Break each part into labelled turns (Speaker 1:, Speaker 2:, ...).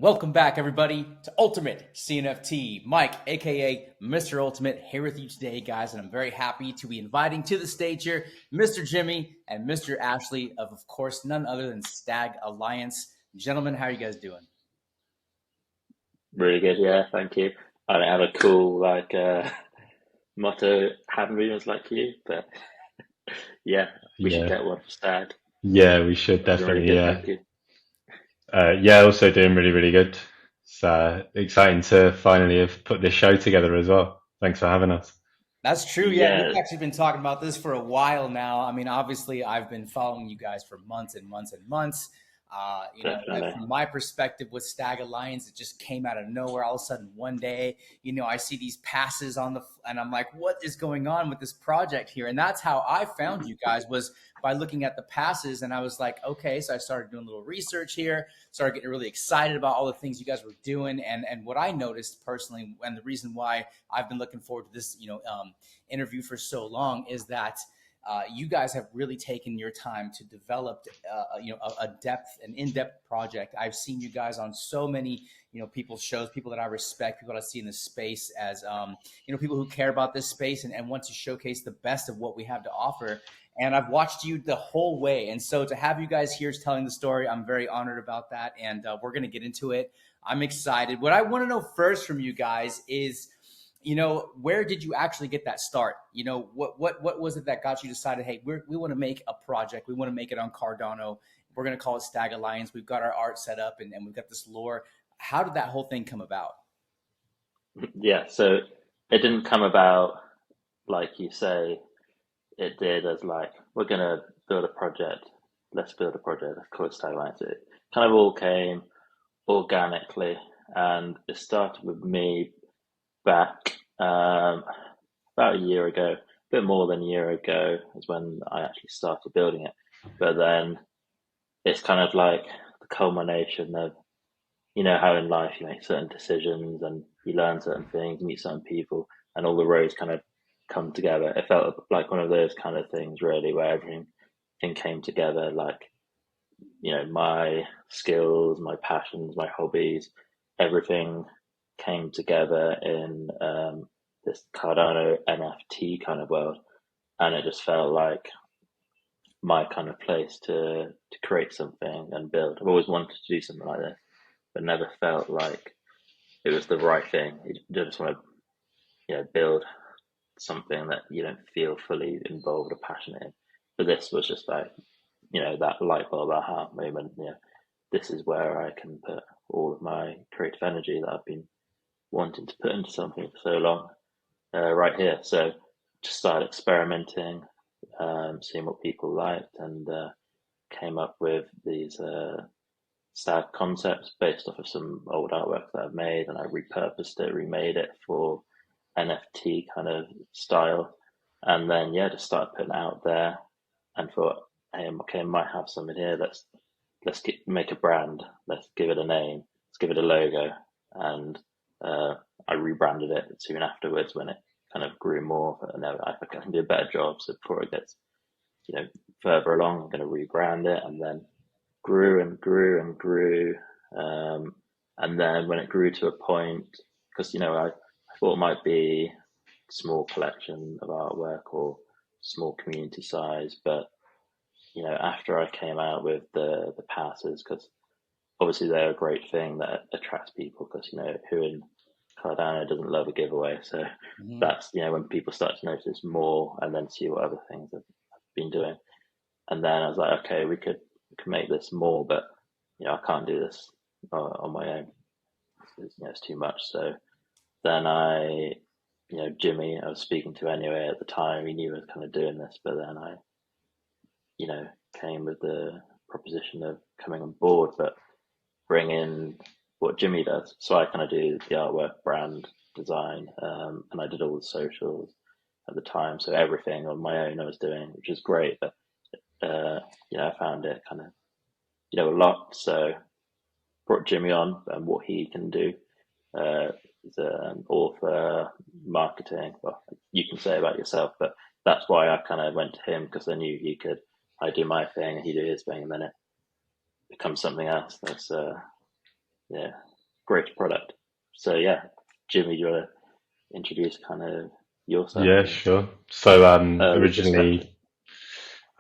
Speaker 1: Welcome back, everybody, to Ultimate CNFT. Mike, aka Mr. Ultimate, here with you today, guys, and I'm very happy to be inviting to the stage here Mr. Jimmy and Mr. Ashley of course, none other than Stag Alliance. Gentlemen, how are you guys doing?
Speaker 2: Really good, yeah, thank you. I don't have a cool motto, having rumors like you, but yeah, we should
Speaker 3: Yeah,
Speaker 2: get one for Stag.
Speaker 3: yeah, we should
Speaker 2: We've been really
Speaker 3: definitely.
Speaker 2: good,
Speaker 3: Yeah,
Speaker 2: thank you.
Speaker 3: yeah, also doing really, really good. It's exciting to finally have put this show together as well. Thanks for having us.
Speaker 1: That's true. Yeah, we've
Speaker 2: Yeah,
Speaker 1: actually been talking about this for a while now. I mean, obviously, I've been following you guys for months and months and months.
Speaker 2: definitely.
Speaker 1: From my perspective with Stag Alliance, it just came out of nowhere. All of a sudden, one day, I see these passes and I'm like, what is going on with this project here? And that's how I found you guys, was by looking at the passes. And I was like, okay, so I started doing a little research here, started getting really excited about all the things you guys were doing. And what I noticed personally, and the reason why I've been looking forward to this, interview for so long, is that you guys have really taken your time to develop, an in-depth project. I've seen you guys on so many, people's shows, people that I respect, people that I see in this space as, people who care about this space and want to showcase the best of what we have to offer. And I've watched you the whole way. And so to have you guys here telling the story, I'm very honored about that. And we're going to get into it. I'm excited. What I want to know first from you guys is, where did you actually get that start? What was it that got you decided, hey, we want to make a project. We want to make it on Cardano. We're going to call it Stag Alliance. We've got our art set up and we've got this lore. How did that whole thing come about?
Speaker 2: Yeah, so it didn't come about like you say it did, as like, we're gonna build a project, let's build a project, let's call it Stag Alliance. It kind of all came organically, and it started with me back about a year ago, a bit more than a year ago is when I actually started building it. But then it's kind of like the culmination of, how in life you make certain decisions and you learn certain things, meet certain people, and all the roads kind of come together. It felt like one of those kind of things, really, where everything came together. Like, my skills, my passions, my hobbies, everything came together in this Cardano NFT kind of world, and it just felt like my kind of place to create something and build. I've always wanted to do something like this, but never felt like it was the right thing. You just want to, build something that you don't feel fully involved or passionate in. But this was just like, that light bulb aha moment. This is where I can put all of my creative energy that I've been wanting to put into something for so long, right here. So just started experimenting, seeing what people liked, and came up with these stag concepts based off of some old artwork that I've made, and I repurposed it, remade it for NFT kind of style, and then yeah, just started putting it out there, and thought, hey, okay, I might have something here. Make a brand. Let's give it a name. Let's give it a logo, and I rebranded it soon afterwards when it kind of grew more. And I can do a better job. So before it gets, further along, I'm going to rebrand it, and then grew and grew and grew. And then when it grew to a point, because I thought it might be a small collection of artwork or small community size, but after I came out with the passes, because obviously they're a great thing that attracts people, because who in Cardano doesn't love a giveaway. So
Speaker 1: Mhm.
Speaker 2: that's when people start to notice more and then see what other things I've been doing. And then I was like, okay, we could make this more, but I can't do this on my own. It's too much. So then Jimmy, I was speaking to anyway at the time, he knew I was kind of doing this, but then I came with the proposition of coming on board, but bring in what Jimmy does. So I kind of do the artwork, brand design, and I did all the socials at the time. So everything on my own I was doing, which is great. But I found it kind of a lot. So brought Jimmy on and what he can do. He's an author, marketing. Well, you can say about yourself, but that's why I kind of went to him, because I knew he could. I do my thing and he do his thing, and then it becomes something else that's yeah, great product. So yeah, Jimmy, do you want to introduce kind of your stuff?
Speaker 3: Yeah, sure. So
Speaker 2: Early perspective.
Speaker 3: originally,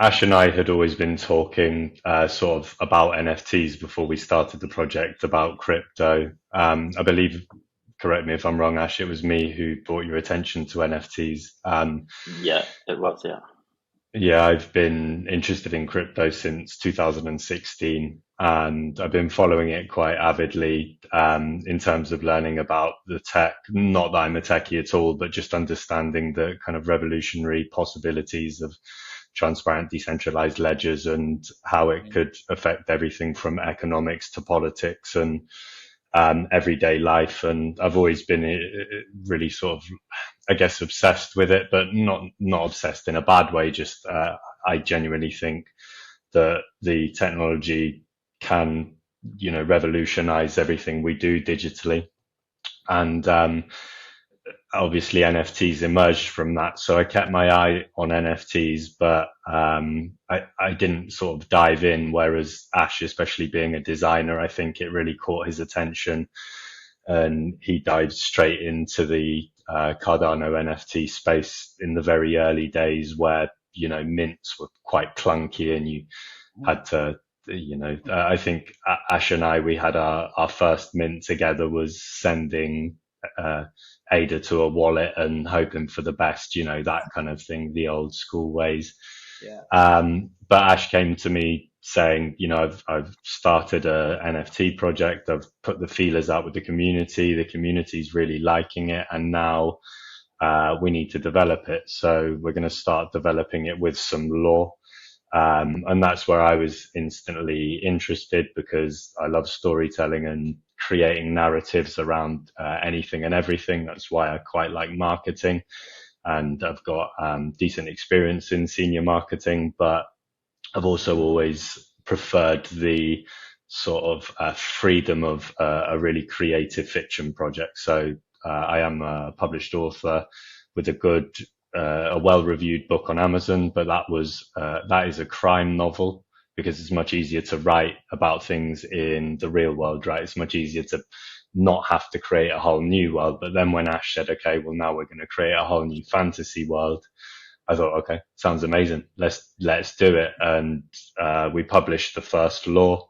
Speaker 3: Ash and I had always been talking sort of about NFTs before we started the project, about crypto. I believe, correct me if I'm wrong, Ash, it was me who brought your attention to NFTs.
Speaker 2: Yeah, it was. Yeah.
Speaker 3: Yeah, I've been interested in crypto since 2016, and I've been following it quite avidly in terms of learning about the tech. Not that I'm a techie at all, but just understanding the kind of revolutionary possibilities of transparent, decentralized ledgers and how it could affect everything from economics to politics and everyday life. And I've always been really sort of, I guess, obsessed with it, but not obsessed in a bad way. Just I genuinely think that the technology can, revolutionize everything we do digitally. And obviously NFTs emerged from that. So I kept my eye on NFTs, but I didn't sort of dive in. Whereas Ash, especially being a designer, I think it really caught his attention, and he dived straight into the Cardano NFT space in the very early days, where mints were quite clunky, and you had to. I think Ash and I, we had our first mint together was sending ADA to a wallet and hoping for the best, that kind of thing, the old school ways.
Speaker 1: Yeah.
Speaker 3: But Ash came to me saying, I've started a NFT project. I've put the feelers out with the community. The community's really liking it. And now, we need to develop it. So we're going to start developing it with some law. And that's where I was instantly interested, because I love storytelling and creating narratives around anything and everything. That's why I quite like marketing, and I've got decent experience in senior marketing, but I've also always preferred the sort of freedom of a really creative fiction project. So I am a published author with a well-reviewed book on Amazon, but that is a crime novel, because it's much easier to write about things in the real world, right? It's much easier to not have to create a whole new world. But then when Ash said, okay, well, now we're going to create a whole new fantasy world, I thought, okay, sounds amazing. Let's do it. And we published the first law.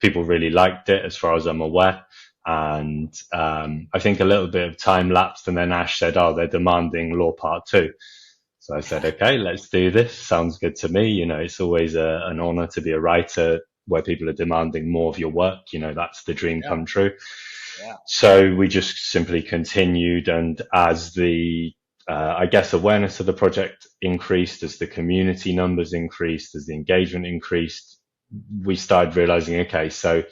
Speaker 3: People really liked it, as far as I'm aware. And I think a little bit of time lapsed, and then Ash said, "Oh, they're demanding law part 2." So I said, "Okay, let's do this. Sounds good to me." It's always an honor to be a writer where people are demanding more of your work. That's the dream come true.
Speaker 1: Yeah.
Speaker 3: So we just simply continued, and as the I guess awareness of the project increased, as the community numbers increased, as the engagement increased, we started realizing, okay, so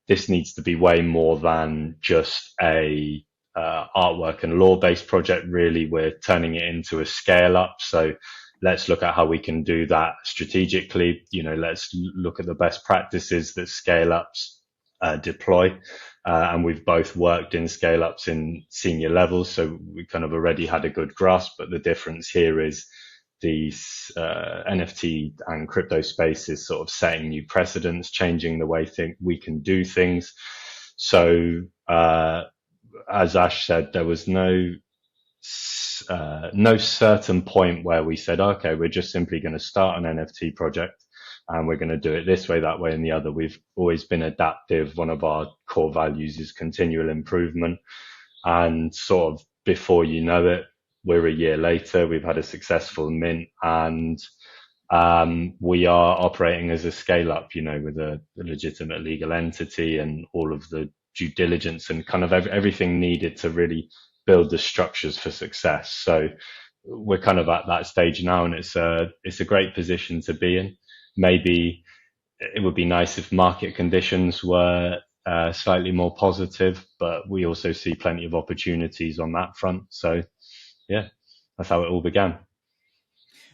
Speaker 3: this needs to be way more than just a artwork and law-based project. Really, we're turning it into a scale-up. So let's look at how we can do that strategically. Let's look at the best practices that scale-ups deploy. And we've both worked in scale-ups in senior levels, so we kind of already had a good grasp. But the difference here is the NFT and crypto space is sort of setting new precedents, changing the way we can do things. So, as Ash said, there was no certain point where we said, okay, we're just simply going to start an NFT project and we're going to do it this way, that way, and the other. We've always been adaptive. One of our core values is continual improvement. And sort of before you know it, we're a year later, we've had a successful mint, and we are operating as a scale up, with a legitimate legal entity and all of the due diligence and kind of everything needed to really build the structures for success. So we're kind of at that stage now, and it's a great position to be in. Maybe it would be nice if market conditions were slightly more positive, but we also see plenty of opportunities on that front. So yeah, that's how it all began.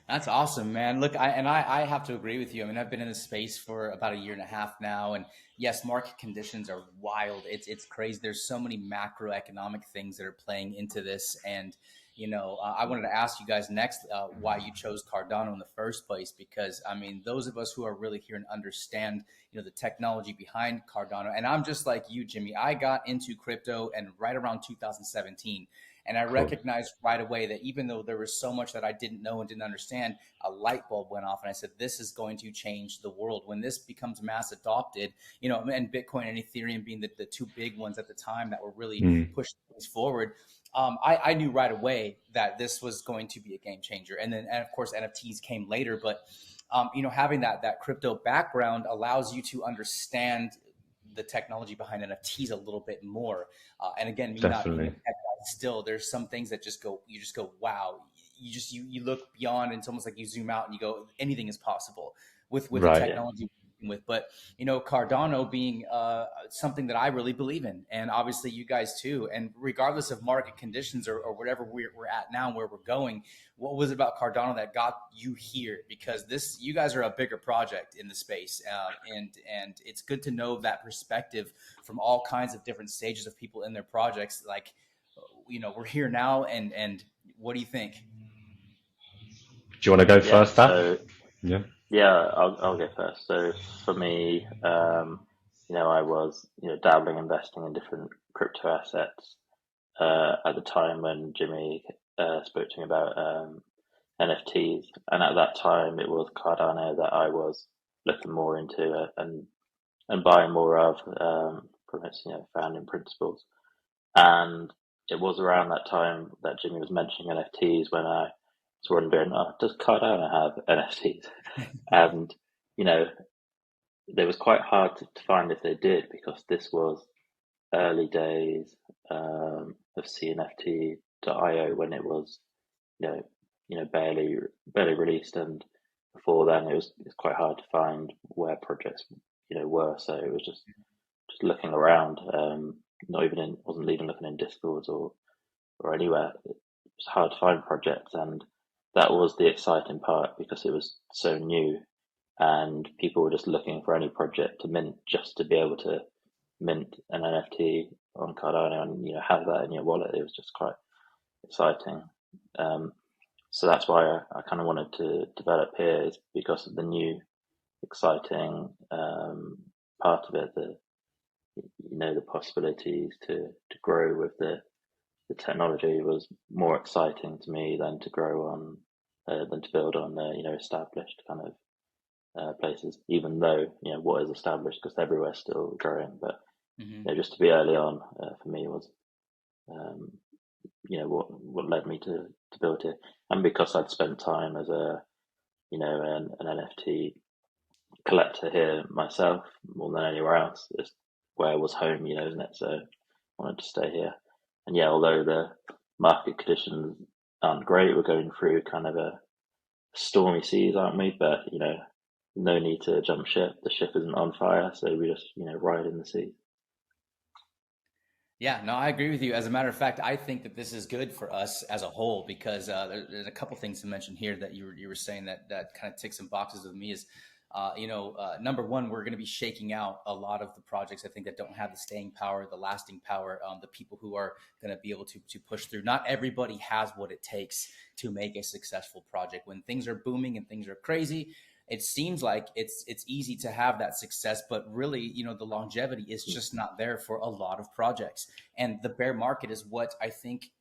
Speaker 1: That's awesome, man. Look, I have to agree with you. I mean, I've been in this space for about a year and a half now, and yes, market conditions are wild. It's crazy. There's so many macroeconomic things that are playing into this, and I wanted to ask you guys next why you chose Cardano in the first place, because I mean, those of us who are really here and understand, the technology behind Cardano, and I'm just like you, Jimmy. I got into crypto and right around 2017. And I recognized right away that even though there was so much that I didn't know and didn't understand, a light bulb went off. And I said, this is going to change the world. When this becomes mass adopted, and Bitcoin and Ethereum being the two big ones at the time that were really pushing things forward, I knew right away that this was going to be a game changer. And of course, NFTs came later. But, having that crypto background allows you to understand the technology behind NFTs a little bit more. And again, me not being a tech guy, still, there's some things that you just go, wow. You look beyond, and it's almost like you zoom out and you go, anything is possible with the technology we're with. But Cardano being something that I really believe in, and obviously you guys too. And regardless of market conditions or whatever we're at now and where we're going, what was it about Cardano that got you here? Because you guys are a bigger project in the space, and it's good to know that perspective from all kinds of different stages of people in their projects. Like, we're here now, and what do you think?
Speaker 3: Do you want to go first, Tash?
Speaker 2: I'll go first. So for me, I was dabbling, investing in different crypto assets at the time when Jimmy spoke to me about NFTs, and at that time it was Cardano that I was looking more into and buying more of from its founding principles. And it was around that time that Jimmy was mentioning NFTs when I was wondering, does Cardano have NFTs? And it was quite hard to find if they did, because this was early days of CNFT.io when it was barely released, and before then it was quite hard to find where projects were. So it was just looking around, wasn't even looking in Discords or anywhere. It was hard to find projects, and that was the exciting part, because it was so new and people were just looking for any project to mint, just to be able to mint an NFT on Cardano and have that in your wallet. It was just quite exciting. So that's why I kind of wanted to develop here, is because of the new exciting part of it, the possibilities to grow with the technology was more exciting to me than to grow on than to build on established kind of places, even though what is established, because everywhere's still growing. But just to be early on for me was what led me to build it. And because I'd spent time as an NFT collector here myself more than anywhere else, it's where I was home, isn't it? So I wanted to stay here. And although the market conditions aren't great, we're going through kind of a stormy seas, aren't we? But no need to jump ship. The ship isn't on fire, so we just ride in the sea.
Speaker 1: Yeah, no, I agree with you. As a matter of fact, I think that this is good for us as a whole, because there's a couple things to mention here that you were saying that kind of ticks some boxes with me. Is number one, we're going to be shaking out a lot of the projects, I think, that don't have the staying power, the lasting power, the people who are going to be able to push through. Not everybody has what it takes to make a successful project. When things are booming and things are crazy, it seems like it's easy to have that success, but really, the longevity is just not there for a lot of projects. And the bear market is what I think,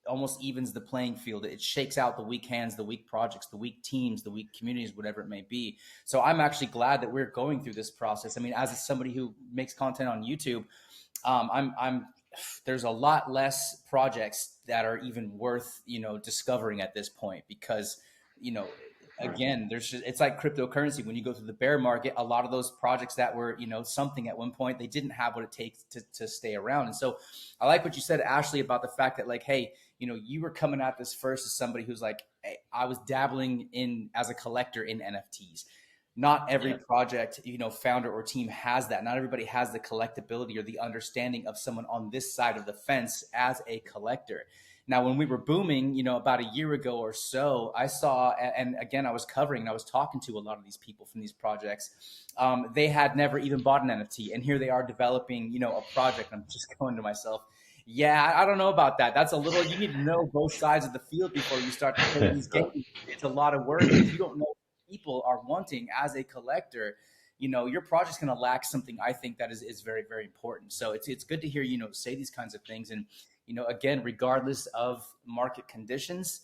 Speaker 1: almost evens the playing field. It shakes out the weak hands, the weak projects, the weak teams, the weak communities, whatever it may be. So I'm actually glad that we're going through this process. I mean, as somebody who makes content on YouTube, there's a lot less projects that are even worth, discovering at this point, because, again, it's like cryptocurrency. When you go through the bear market, a lot of those projects that were, something at one point, they didn't have what it takes to stay around. And so I like what you said, Ashley, about the fact that, like, hey, you were coming at this first as somebody who's like, hey, I was dabbling in as a collector in NFTs. Not every project, founder or team has that. Not everybody has the collectability or the understanding of someone on this side of the fence as a collector. Now, when we were booming, about a year ago or so, I saw, and again, I was talking to a lot of these people from these projects. They had never even bought an NFT, and here they are developing, a project. I'm just going to myself, Yeah, I don't know about that. That's a little, you need to know both sides of the field before you start to play these games. It's a lot of work. And if you don't know what people are wanting as a collector, your project's going to lack something I think that is very, very important. So it's good to hear, say these kinds of things. And, again, regardless of market conditions,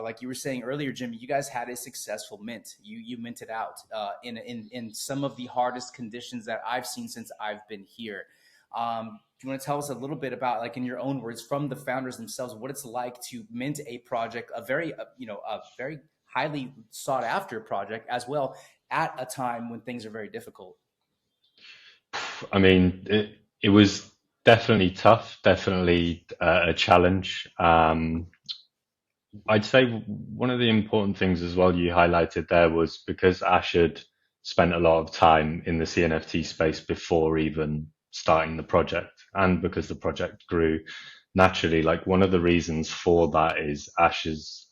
Speaker 1: like you were saying earlier, Jimmy, you guys had a successful mint. You minted out in some of the hardest conditions that I've seen since I've been here. Do you want to tell us a little bit about, like, in your own words, from the founders themselves, what it's like to mint a project, a very highly sought after project as well, at a time when things are very difficult?
Speaker 3: I mean, it was definitely tough, definitely a challenge. I'd say one of the important things as well you highlighted there was because Ash had spent a lot of time in the CNFT space before even starting the project, and because the project grew naturally. Like, one of the reasons for that is Ash's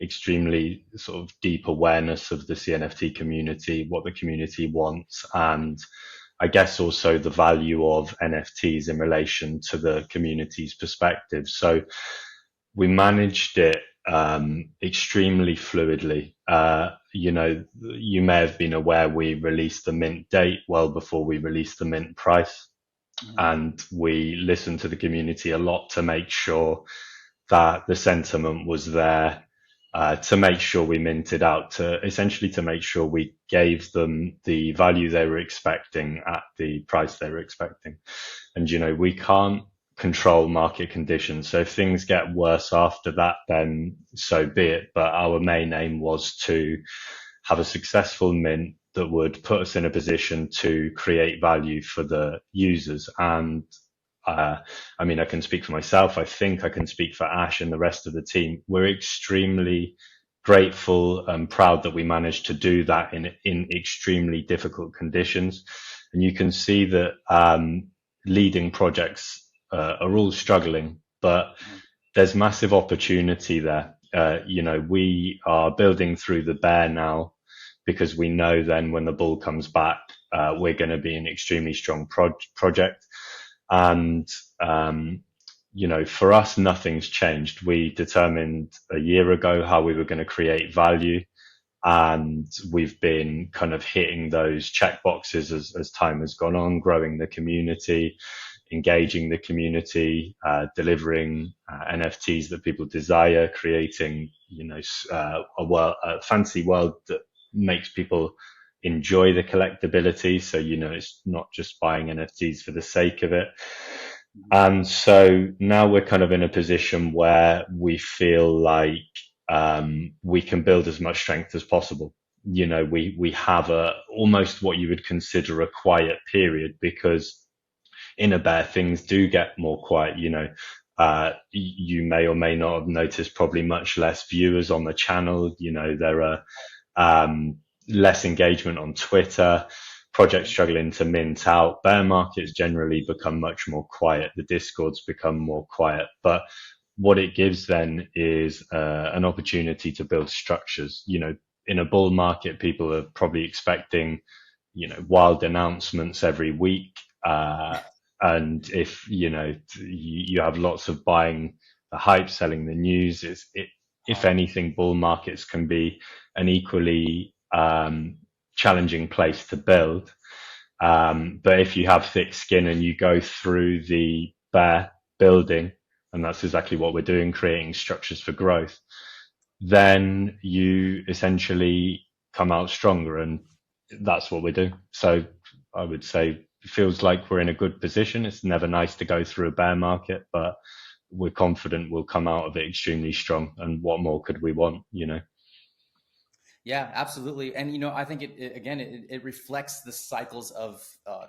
Speaker 3: extremely sort of deep awareness of the CNFT community, what the community wants, and I guess also the value of NFTs in relation to the community's perspective. So we managed it extremely fluidly. You may have been aware we released the mint date well before we released the mint price.
Speaker 1: Mhm.
Speaker 3: And we listened to the community a lot to make sure that the sentiment was there, to make sure we minted out, to make sure we gave them the value they were expecting at the price they were expecting. And, we can't control market conditions. So if things get worse after that, then so be it. But our main aim was to have a successful mint that would put us in a position to create value for the users. And I mean, I can speak for myself. I think I can speak for Ash and the rest of the team. We're extremely grateful and proud that we managed to do that in extremely difficult conditions. And you can see that leading projects are all struggling, but there's massive opportunity there. We are building through the bear now because we know then when the bull comes back, we're going to be an extremely strong project. And, for us, nothing's changed. We determined a year ago how we were going to create value, and we've been kind of hitting those check boxes as time has gone on, growing the community, engaging the community, delivering NFTs that people desire, creating, a fancy world that makes people enjoy the collectability. So, it's not just buying NFTs for the sake of it. And so now we're kind of in a position where we feel like we can build as much strength as possible. We have almost what you would consider a quiet period, because in a bear, things do get more quiet. You may or may not have noticed probably much less viewers on the channel. There are less engagement on Twitter, projects struggling to mint out. Bear markets generally become much more quiet. The Discords become more quiet. But what it gives then is an opportunity to build structures. In a bull market, people are probably expecting, wild announcements every week. And if, you have lots of buying the hype, selling the news, if anything, bull markets can be an equally challenging place to build. But if you have thick skin and you go through the bear building, and that's exactly what we're doing, creating structures for growth, then you essentially come out stronger, and that's what we're doing. So I would say it feels like we're in a good position. It's never nice to go through a bear market, but we're confident we'll come out of it extremely strong. And what more could we want,
Speaker 1: Yeah, absolutely. And, I think it reflects the cycles of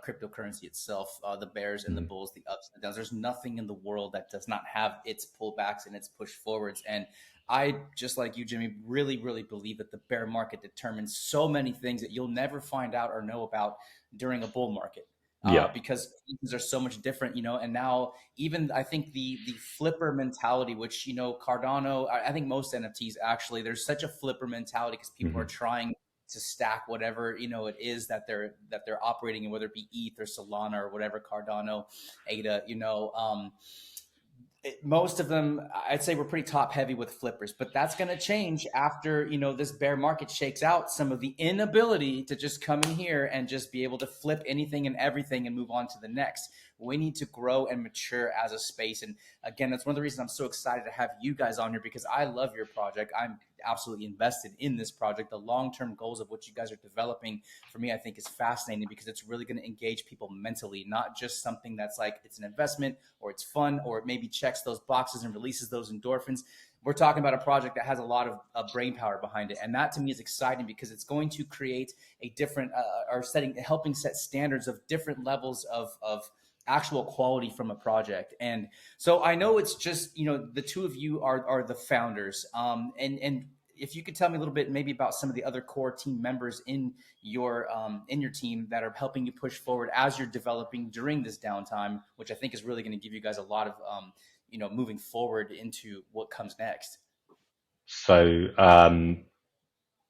Speaker 1: cryptocurrency itself, the bears and the bulls, the ups and downs. There's nothing in the world that does not have its pullbacks and its push forwards. And I, just like you, Jimmy, really, really believe that the bear market determines so many things that you'll never find out or know about during a bull market. Because things are so much different, and now even I think the flipper mentality, which, Cardano, I think most NFTs actually, there's such a flipper mentality because people are trying stack whatever it is that they're operating in, whether it be ETH or Solana or whatever, Cardano, ADA. Most of them, I'd say, we're pretty top heavy with flippers, but that's going to change after this bear market shakes out some of the inability to just come in here and just be able to flip anything and everything and move on to the next. We need to grow and mature as a space. And again, that's one of the reasons I'm so excited to have you guys on here, because I love your project. I'm absolutely invested in this project. The long-term goals of what you guys are developing, for me, I think is fascinating, because it's really going to engage people mentally, not just something that's like it's an investment or it's fun or it maybe checks those boxes and releases those endorphins. We're talking about a project that has a lot of brain power behind it. And that to me is exciting, because it's going to create a different helping set standards of different levels of actual quality from a project. And so I know it's just, the two of you are the founders. And if you could tell me a little bit maybe about some of the other core team members in your team that are helping you push forward as you're developing during this downtime, which I think is really going to give you guys a lot of, moving forward into what comes next.
Speaker 3: So,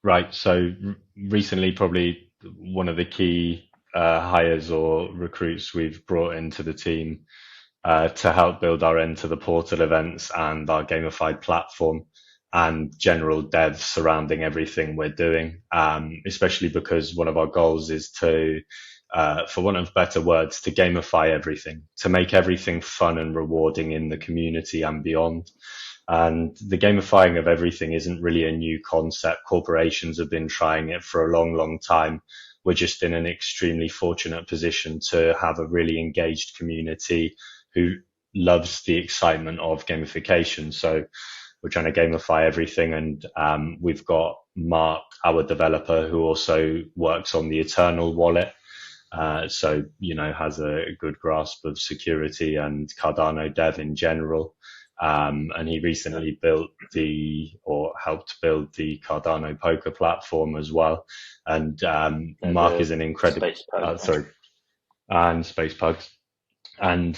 Speaker 3: right. So recently, probably one of the key hires or recruits we've brought into the team to help build our Enter the Portal events and our gamified platform and general devs surrounding everything we're doing, especially because one of our goals is to, for want of better words, to gamify everything, to make everything fun and rewarding in the community and beyond. And the gamifying of everything isn't really a new concept. Corporations have been trying it for a long, long time. We're just in an extremely fortunate position to have a really engaged community who loves the excitement of gamification. So we're trying to gamify everything. And we've got Mark, our developer, who also works on the Eternal wallet. So, has a good grasp of security and Cardano dev in general. And he recently helped build the Cardano poker platform as well. And Mark is an incredible, and Space Pugs. And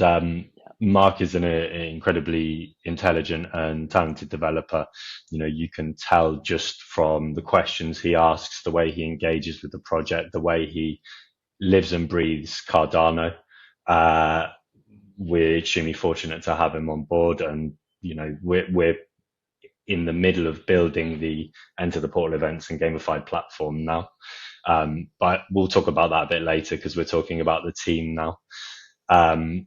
Speaker 3: Mark is an incredibly intelligent and talented developer. You can tell just from the questions he asks, the way he engages with the project, the way he lives and breathes Cardano. We're extremely fortunate to have him on board, and we're in the middle of building the Enter the Portal events and gamified platform now. But we'll talk about that a bit later, because we're talking about the team now.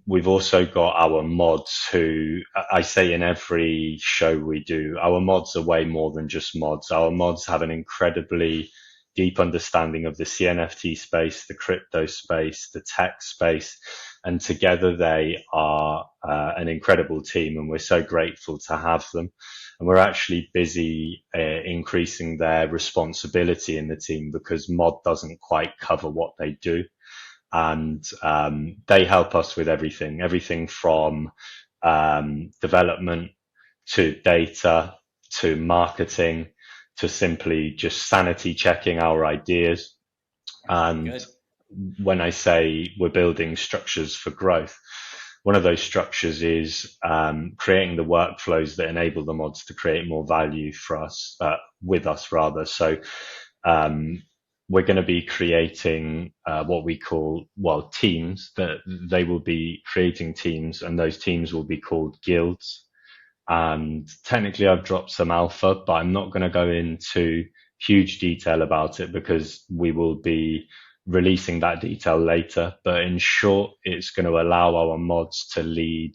Speaker 3: We've also got our mods, who I say in every show we do, our mods are way more than just mods. Our mods have an incredibly deep understanding of the CNFT space, the crypto space, the tech space, and together they are an incredible team, and we're so grateful to have them. And we're actually busy increasing their responsibility in the team, because mod doesn't quite cover what they do. And they help us with everything from development to data to marketing to simply just sanity checking our ideas. And Good. When I say we're building structures for growth, one of those structures is creating the workflows that enable the mods to create more value for us, with us rather. So we're going to be creating what we call, teams. That they will be creating teams, and those teams will be called guilds. And technically I've dropped some alpha, but I'm not going to go into huge detail about it, because we will be releasing that detail later. But in short, it's going to allow our mods to lead,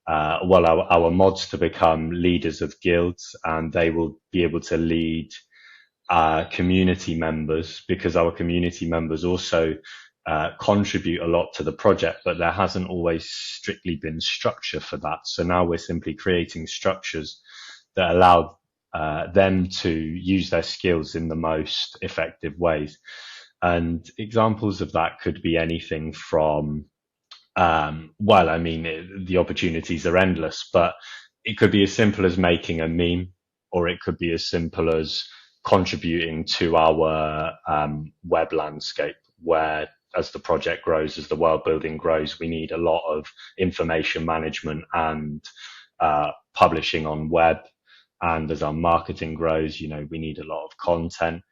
Speaker 3: our mods to become leaders of guilds, and they will be able to lead community members, because our community members also contribute a lot to the project, but there hasn't always strictly been structure for that. So now we're simply creating structures that allow them to use their skills in the most effective ways. And examples of that could be anything from, the opportunities are endless, but it could be as simple as making a meme, or it could be as simple as contributing to our web landscape, where as the project grows, as the world building grows, we need a lot of information management and publishing on web. And as our marketing grows, we need a lot of content.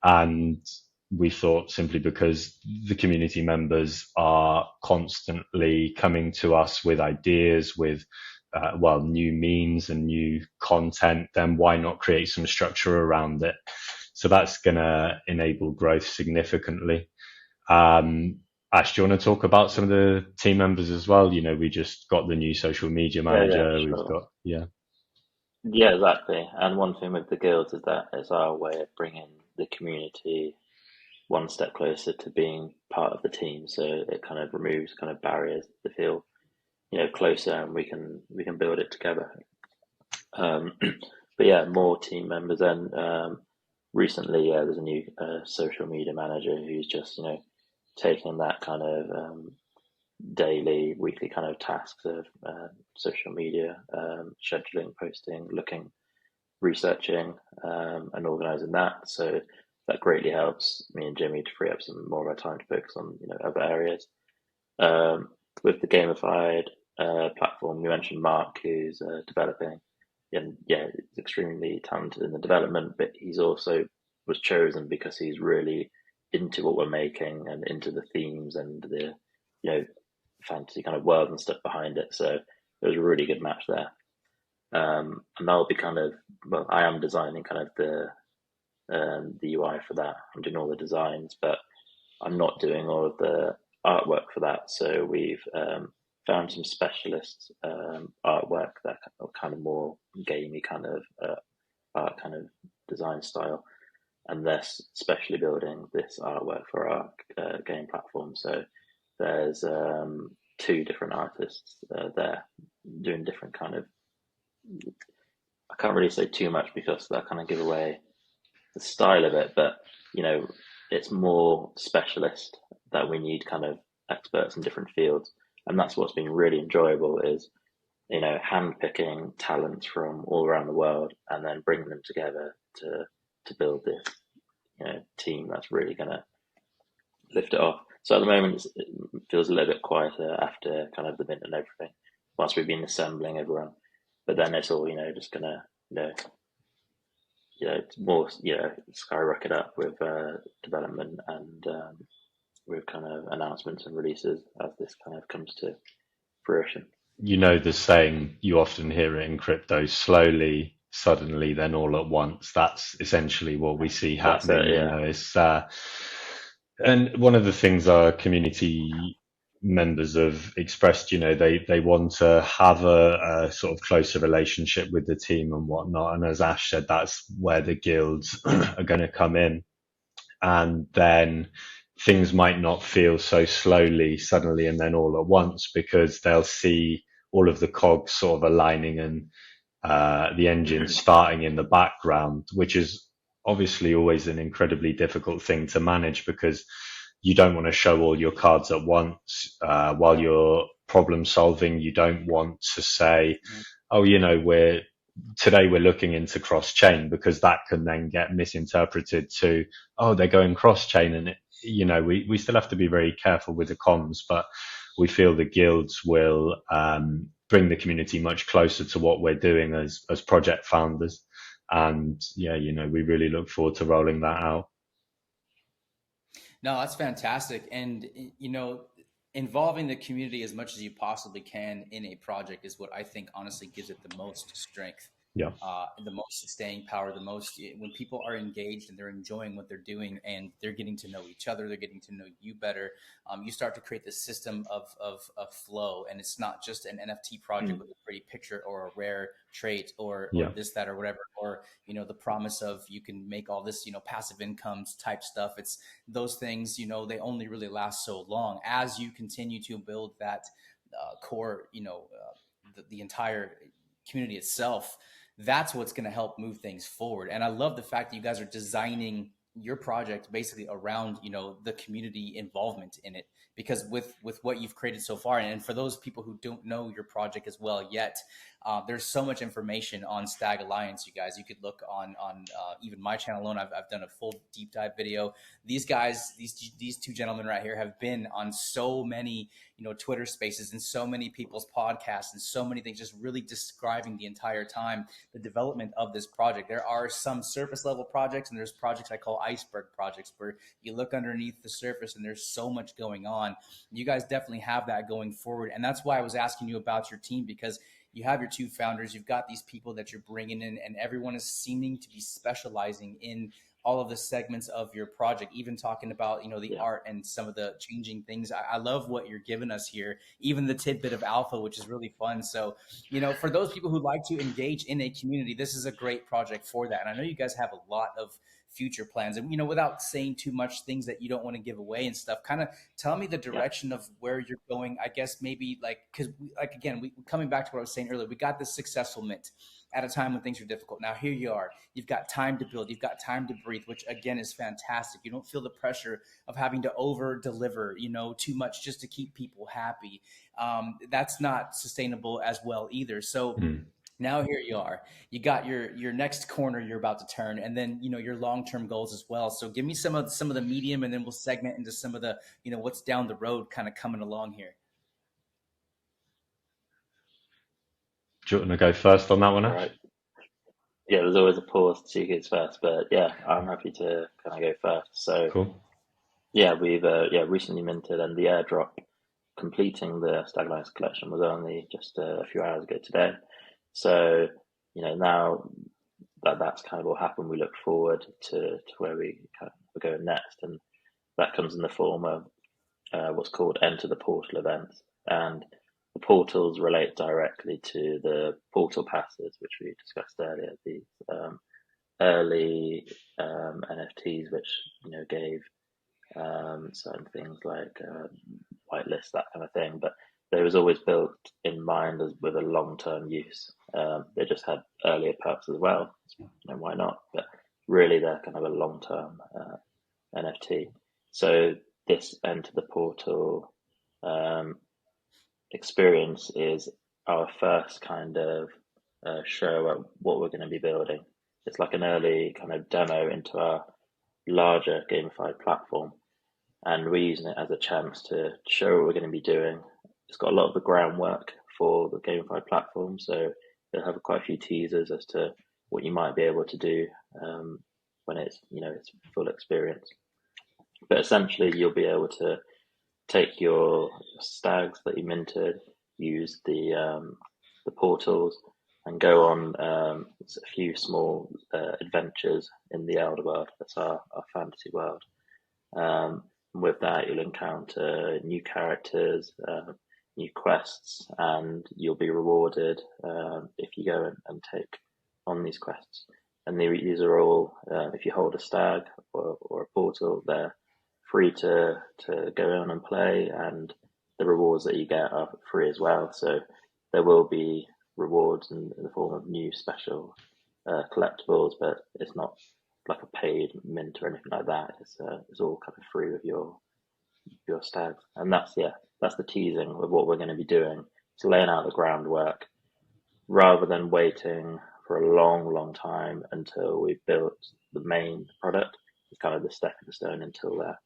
Speaker 3: And we thought simply because the community members are constantly coming to us with ideas, with new means and new content, then why not create some structure around it? So that's going to enable growth significantly. Ash, do you want to talk about some of the team members as well? You know, we just got the new social media manager.
Speaker 2: Yeah,
Speaker 3: We've
Speaker 2: sure.
Speaker 3: got,
Speaker 2: Yeah, exactly. And one thing with the guilds is that it's our way of bringing the community one step closer to being part of the team. So it kind of removes kind of barriers to feel, closer, and we can build it together. But yeah, more team members. And recently, there's a new social media manager who's just taking that kind of daily, weekly kind of tasks of social media, scheduling, posting, looking, researching, and organizing that. So that greatly helps me and Jimmy to free up some more of our time to focus on other areas. With the gamified platform, you mentioned Mark, who's developing, and yeah, he's extremely talented in the development, but he's also was chosen because he's really into what we're making and into the themes and the fantasy kind of world and stuff behind it. So it was a really good match there. And that'll be I am designing kind of the UI for that. I'm doing all the designs, but I'm not doing all of the artwork for that. So we've found some specialist artwork that are kind of more gamey kind of art kind of design style, and they're specially building this artwork for our game platform. So there's two different artists there doing different kind of. I can't really say too much because that kind of give away the style of it, but it's more specialist that we need kind of experts in different fields, and that's what's been really enjoyable is hand picking talents from all around the world and then bringing them together to build this team that's really going to lift it off. So at the moment it feels a little bit quieter after kind of the mint and everything, whilst we've been assembling everyone, but then it's all just gonna it's more skyrocket up with development and with kind of announcements and releases as this kind of comes to fruition.
Speaker 3: You know the saying, you often hear it in crypto: slowly, suddenly, then all at once. That's essentially what we see happening.
Speaker 2: It, yeah.
Speaker 3: You know, it's and one of the things our community members have expressed, they want to have a sort of closer relationship with the team and whatnot. And as Ash said, that's where the guilds are going to come in. And then things might not feel so slowly, suddenly, and then all at once, because they'll see all of the cogs sort of aligning and the engine starting in the background, which is obviously always an incredibly difficult thing to manage, because you don't want to show all your cards at once while you're problem solving. You don't want to say, oh, today we're looking into cross chain, because that can then get misinterpreted to, oh, they're going cross chain. And we still have to be very careful with the comms, but we feel the guilds will bring the community much closer to what we're doing as project founders. And we really look forward to rolling that out.
Speaker 1: No, that's fantastic. And, involving the community as much as you possibly can in a project is what I think honestly gives it the most strength.
Speaker 3: Yeah.
Speaker 1: The most staying power, the most when people are engaged and they're enjoying what they're doing and they're getting to know each other, they're getting to know you better. You start to create this system of flow, and it's not just an NFT project with a pretty picture or a rare trait or this, that, or whatever, or the promise of you can make all this passive incomes type stuff. It's those things they only really last so long. As you continue to build that core, the entire community itself, that's what's going to help move things forward. And I love the fact that you guys are designing your project basically around the community involvement in it, because with what you've created so far, and for those people who don't know your project as well yet, there's so much information on Stag Alliance. You guys, you could look on even my channel alone. I've done a full deep dive video. These guys, these two gentlemen right here have been on so many, Twitter spaces and so many people's podcasts and so many things, just really describing the entire time the development of this project. There are some surface level projects, and there's projects I call iceberg projects, where you look underneath the surface and there's so much going on. You guys definitely have that going forward, and that's why I was asking you about your team, because you have your two founders, you've got these people that you're bringing in, and everyone is seeming to be specializing in all of the segments of your project, even talking about, the art and some of the changing things. I love what you're giving us here, even the tidbit of alpha, which is really fun. So, for those people who like to engage in a community, this is a great project for that. And I know you guys have a lot of future plans, and without saying too much things that you don't want to give away and stuff, kind of tell me the direction of where you're going. I guess maybe because again, coming back to what I was saying earlier, we got this successful mint at a time when things are difficult. Now here you are, you've got time to build, you've got time to breathe, which again is fantastic. You don't feel the pressure of having to over deliver, too much just to keep people happy. That's not sustainable as well either. So now here you are, you got your next corner you're about to turn, and then your long-term goals as well. So give me some of the medium, and then we'll segment into some of the what's down the road kind of coming along here.
Speaker 3: Do you want to go first on that one, Ash?
Speaker 2: Right. Yeah, there's always a pause to see who goes first, but yeah, I'm happy to kind of go first. So
Speaker 3: Cool.
Speaker 2: yeah, we've recently minted, and the airdrop completing the Stag Alliance collection was only just a few hours ago today. So now that's kind of all happened, we look forward to where we kind of go next, and that comes in the form of what's called Enter the Portal events, and the portals relate directly to the portal passes, which we discussed earlier. These early NFTs, which gave certain things like whitelist, that kind of thing, but they was always built in mind as with a long-term use. They just had earlier perks as well, and why not? But really, they're kind of a long-term NFT. So this Enter the Portal experience is our first kind of show at what we're going to be building. It's like an early kind of demo into our larger gamified platform, and we're using it as a chance to show what we're going to be doing. It's got a lot of the groundwork for the gamified platform, so it'll have quite a few teasers as to what you might be able to do when it's its full experience. But essentially, you'll be able to take your stags that you minted, use the portals, and go on a few small adventures in the Elder World. That's our fantasy world. With that, you'll encounter new characters, new quests, and you'll be rewarded if you go and take on these quests. And these are all, if you hold a stag or a portal, they're free to go on and play, and the rewards that you get are free as well. So there will be rewards in the form of new special collectibles, but it's not like a paid mint or anything like that. It's all kind of free with your stags, and that's the teasing of what we're going to be doing. It's laying out the groundwork rather than waiting for a long time until we've built the main product. It's kind of the stepping stone until there.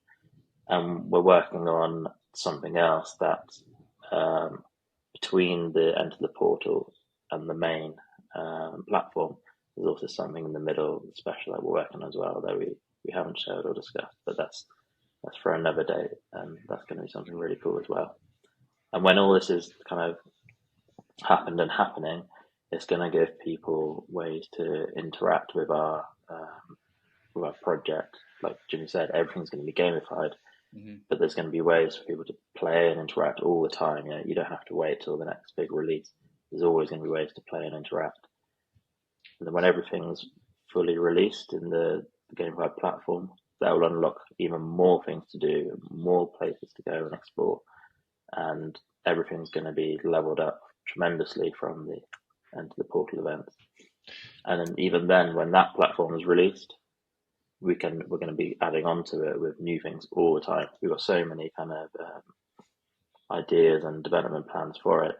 Speaker 2: And we're working on something else that between the Enter the Portal and the main platform, there's also something in the middle special that we're working on as well that we haven't shared or discussed, but that's for another day, and that's going to be something really cool as well. And when all this is kind of happened and happening, it's going to give people ways to interact with our project. Like Jimmy said, everything's going to be gamified, but there's going to be ways for people to play and interact all the time. You don't have to wait till the next big release. There's always going to be ways to play and interact. And then when everything's fully released in the gamified platform, that will unlock even more things to do, more places to go and explore, and everything's going to be leveled up tremendously from the Enter the Portal events. And then even then, when that platform is released, we're going to be adding on to it with new things all the time. We've got so many kind of ideas and development plans for it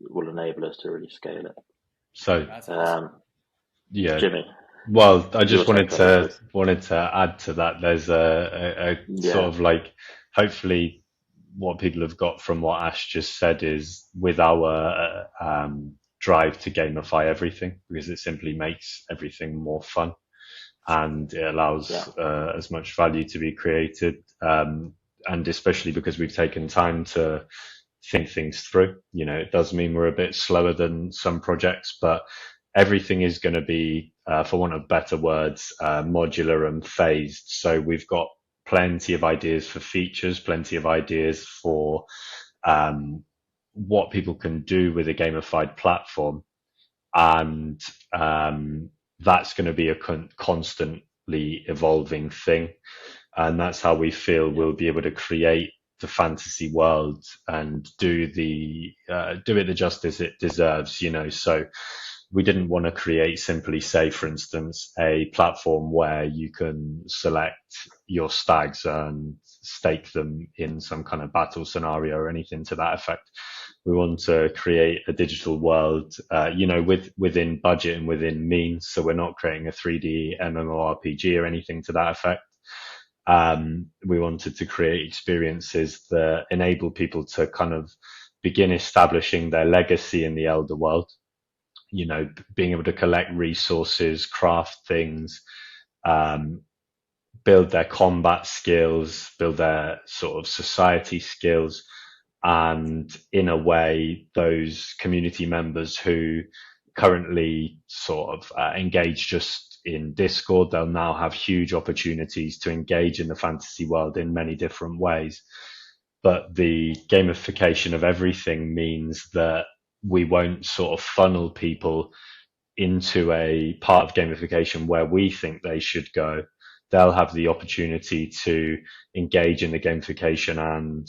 Speaker 2: will enable us to really scale it.
Speaker 3: So
Speaker 1: That's awesome.
Speaker 3: yeah,
Speaker 2: Jimmy.
Speaker 3: well, I just
Speaker 2: Your
Speaker 3: wanted
Speaker 2: take on
Speaker 3: to add to that. There's a sort
Speaker 2: Yeah.
Speaker 3: of like, hopefully what people have got from what Ash just said is, with our drive to gamify everything, because it simply makes everything more fun and it allows as much value to be created, and especially because we've taken time to think things through. You know, it does mean we're a bit slower than some projects, but everything is going to be, for want of better words, modular and phased. So we've got plenty of ideas for features, plenty of ideas for what people can do with a gamified platform, and that's going to be a constantly evolving thing. And that's how we feel we'll be able to create the fantasy world and do it the justice it deserves, you know. So we didn't want to create simply, say, for instance, a platform where you can select your stags and stake them in some kind of battle scenario or anything to that effect. We want to create a digital world, within budget and within means. So we're not creating a 3D MMORPG or anything to that effect. We wanted to create experiences that enable people to kind of begin establishing their legacy in the elder world. You know, being able to collect resources, craft things, build their combat skills, build their sort of society skills. And in a way, those community members who currently sort of engage just in Discord, they'll now have huge opportunities to engage in the fantasy world in many different ways. But the gamification of everything means that we won't sort of funnel people into a part of gamification where we think they should go. They'll have the opportunity to engage in the gamification and,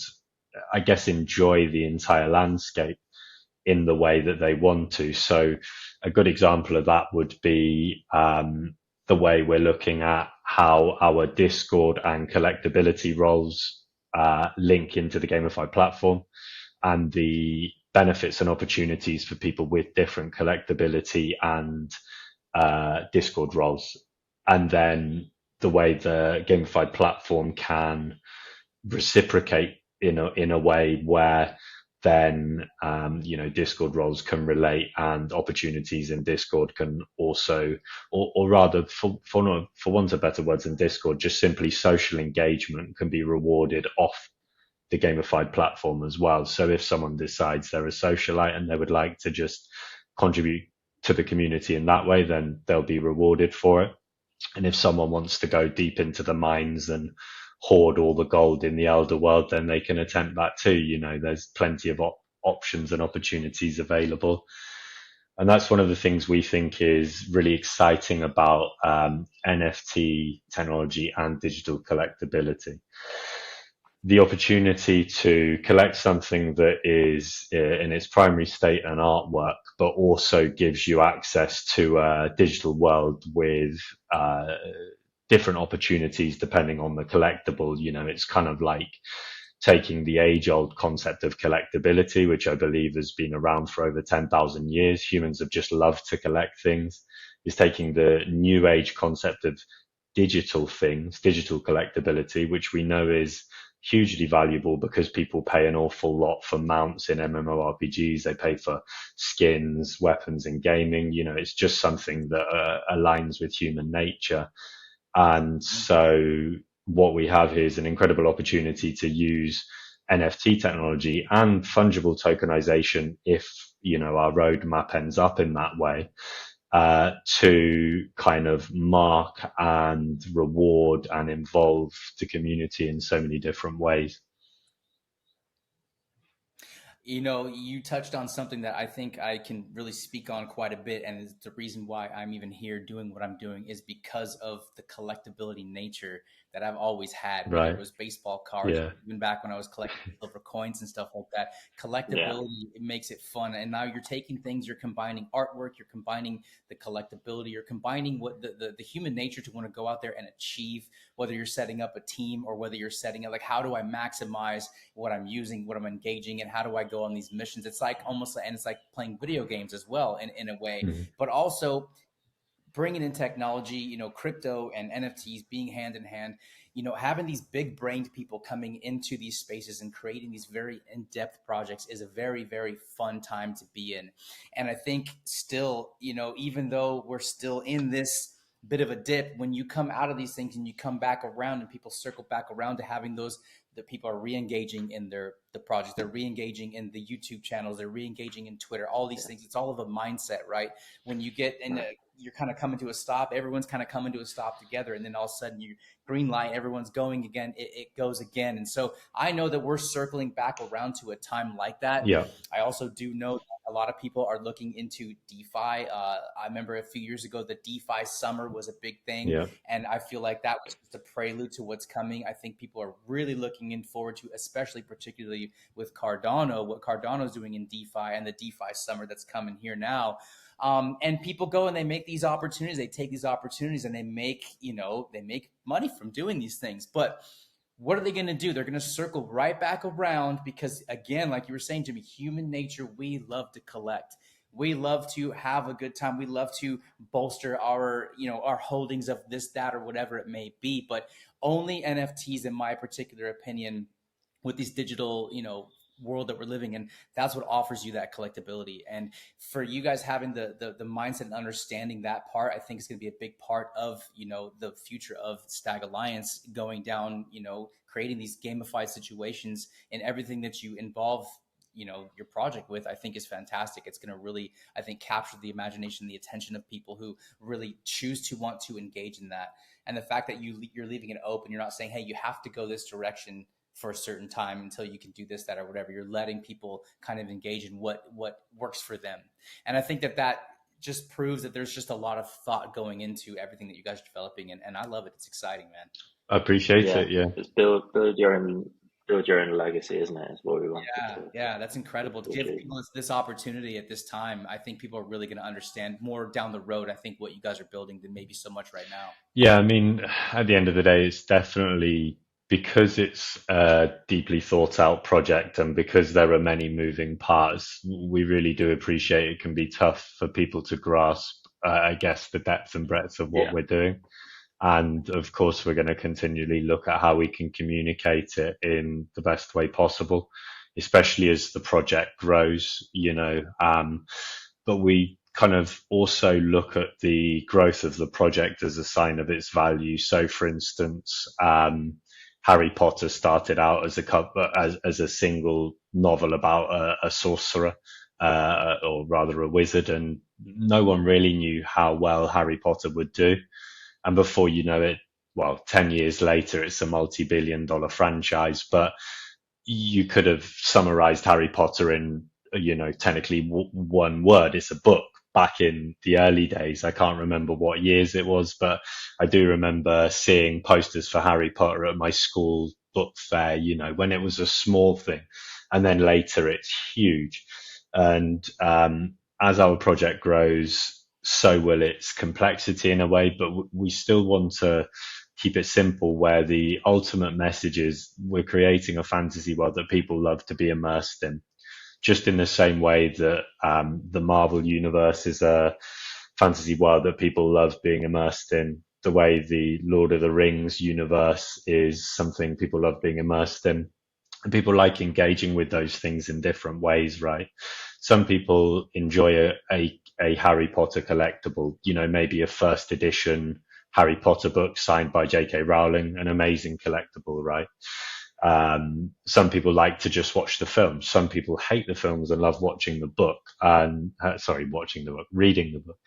Speaker 3: I guess, enjoy the entire landscape in the way that they want to. So a good example of that would be the way we're looking at how our Discord and collectability roles link into the gamified platform, and the benefits and opportunities for people with different collectability and Discord roles. And then the way the gamified platform can reciprocate in a way where then Discord roles can relate, and opportunities in Discord can also, or rather, for want of better words, in Discord, just simply social engagement can be rewarded off the gamified platform as well. So if someone decides they're a socialite and they would like to just contribute to the community in that way, then they'll be rewarded for it. And if someone wants to go deep into the mines and hoard all the gold in the elder world, then they can attempt that too. You know, there's plenty of options and opportunities available. And that's one of the things we think is really exciting about NFT technology and digital collectability. The opportunity to collect something that is in its primary state an artwork, but also gives you access to a digital world with different opportunities depending on the collectible. You know, it's kind of like taking the age-old concept of collectability, which I believe has been around for over 10,000 years. Humans have just loved to collect things. Is taking the new age concept of digital things, digital collectability, which we know is hugely valuable because people pay an awful lot for mounts in MMORPGs. They pay for skins, weapons in gaming. You know, it's just something that aligns with human nature. And so what we have here is an incredible opportunity to use NFT technology and fungible tokenization, if, you know, our roadmap ends up in that way, to kind of mark and reward and involve the community in so many different ways.
Speaker 1: You know, you touched on something that I think I can really speak on quite a bit, and it's the reason why I'm even here doing what I'm doing is because of the collectability nature that I've always had, whether it
Speaker 3: Right.
Speaker 1: was baseball cards,
Speaker 3: Yeah.
Speaker 1: even back when I was collecting silver coins and stuff like that.
Speaker 2: Yeah.
Speaker 1: Collectability, it makes it fun. And now you're taking things, you're combining artwork, you're combining the collectability, you're combining what the human nature to want to go out there and achieve, whether you're setting up a team or whether you're setting it like, how do I maximize what I'm using, what I'm engaging in, how do I go on these missions? It's like almost, and it's like playing video games as well in a way,
Speaker 3: Mhm.
Speaker 1: but also bringing in technology, crypto and NFTs being hand in hand, having these big brained people coming into these spaces and creating these very in-depth projects is a very, very fun time to be in. And I think still, even though we're still in this bit of a dip, when you come out of these things and you come back around and people circle back around to having those, the people are re-engaging in the projects, they're re-engaging in the YouTube channels, they're re-engaging in Twitter, all these things. It's all of a mindset, right? When you get in you're kind of coming to a stop, everyone's kind of coming to a stop together, and then all of a sudden you green light, everyone's going again, it goes again. And so I know that we're circling back around to a time like that.
Speaker 3: Yeah.
Speaker 1: I also do know that a lot of people are looking into DeFi. I remember a few years ago the DeFi summer was a big thing,
Speaker 3: Yeah.
Speaker 1: and I feel like that was just a prelude to what's coming. I think people are really looking forward to, especially particularly with Cardano, what Cardano's doing in DeFi and the DeFi summer that's coming here now. And people go and they make these opportunities, they take these opportunities and they make money from doing these things. But what are they going to do? They're going to circle right back around because, again, like you were saying, Jimmy, human nature, we love to collect. We love to have a good time. We love to bolster our holdings of this, that, or whatever it may be. But only NFTs, in my particular opinion, with these digital, world that we're living in, that's what offers you that collectability. And for you guys having the mindset and understanding that part, I think is going to be a big part of the future of Stag Alliance going down, creating these gamified situations and everything that you involve your project with. I think is fantastic. It's going to really, I think, capture the imagination, the attention of people who really choose to want to engage in that. And the fact that you're leaving it open, you're not saying, hey, you have to go this direction for a certain time until you can do this, that, or whatever. You're letting people kind of engage in what works for them. And I think that just proves that there's just a lot of thought going into everything that you guys are developing. And I love it. It's exciting, man.
Speaker 3: I appreciate
Speaker 2: Yeah.
Speaker 3: it. Yeah.
Speaker 2: It's build your own legacy, isn't it? Is what we want.
Speaker 1: Yeah, that's incredible to give people this opportunity at this time. I think people are really going to understand more down the road, I think, what you guys are building than maybe so much right now.
Speaker 3: Yeah. I mean, at the end of the day, it's definitely because it's a deeply thought out project and because there are many moving parts, we really do appreciate it can be tough for people to grasp, I guess, the depth and breadth of what we're doing. And of course, we're going to continually look at how we can communicate it in the best way possible, especially as the project grows, but we kind of also look at the growth of the project as a sign of its value. So for instance, Harry Potter started out as a single novel about a sorcerer, or rather a wizard, and no one really knew how well Harry Potter would do. And before you know it, 10 years later, it's a multi-billion-dollar franchise. But you could have summarized Harry Potter in, technically one word. It's a book. Back in the early days, I can't remember what years it was, but I do remember seeing posters for Harry Potter at my school book fair, when it was a small thing. And then later it's huge. And as our project grows, so will its complexity in a way, but we still want to keep it simple, where the ultimate message is we're creating a fantasy world that people love to be immersed in. Just in the same way that the Marvel universe is a fantasy world that people love being immersed in, the way the Lord of the Rings universe is something people love being immersed in. And people like engaging with those things in different ways, right? Some people enjoy a Harry Potter collectible, maybe a first edition Harry Potter book signed by J.K. Rowling, an amazing collectible, right? Some people like to just watch the film. Some people hate the films and love watching the book and reading the book.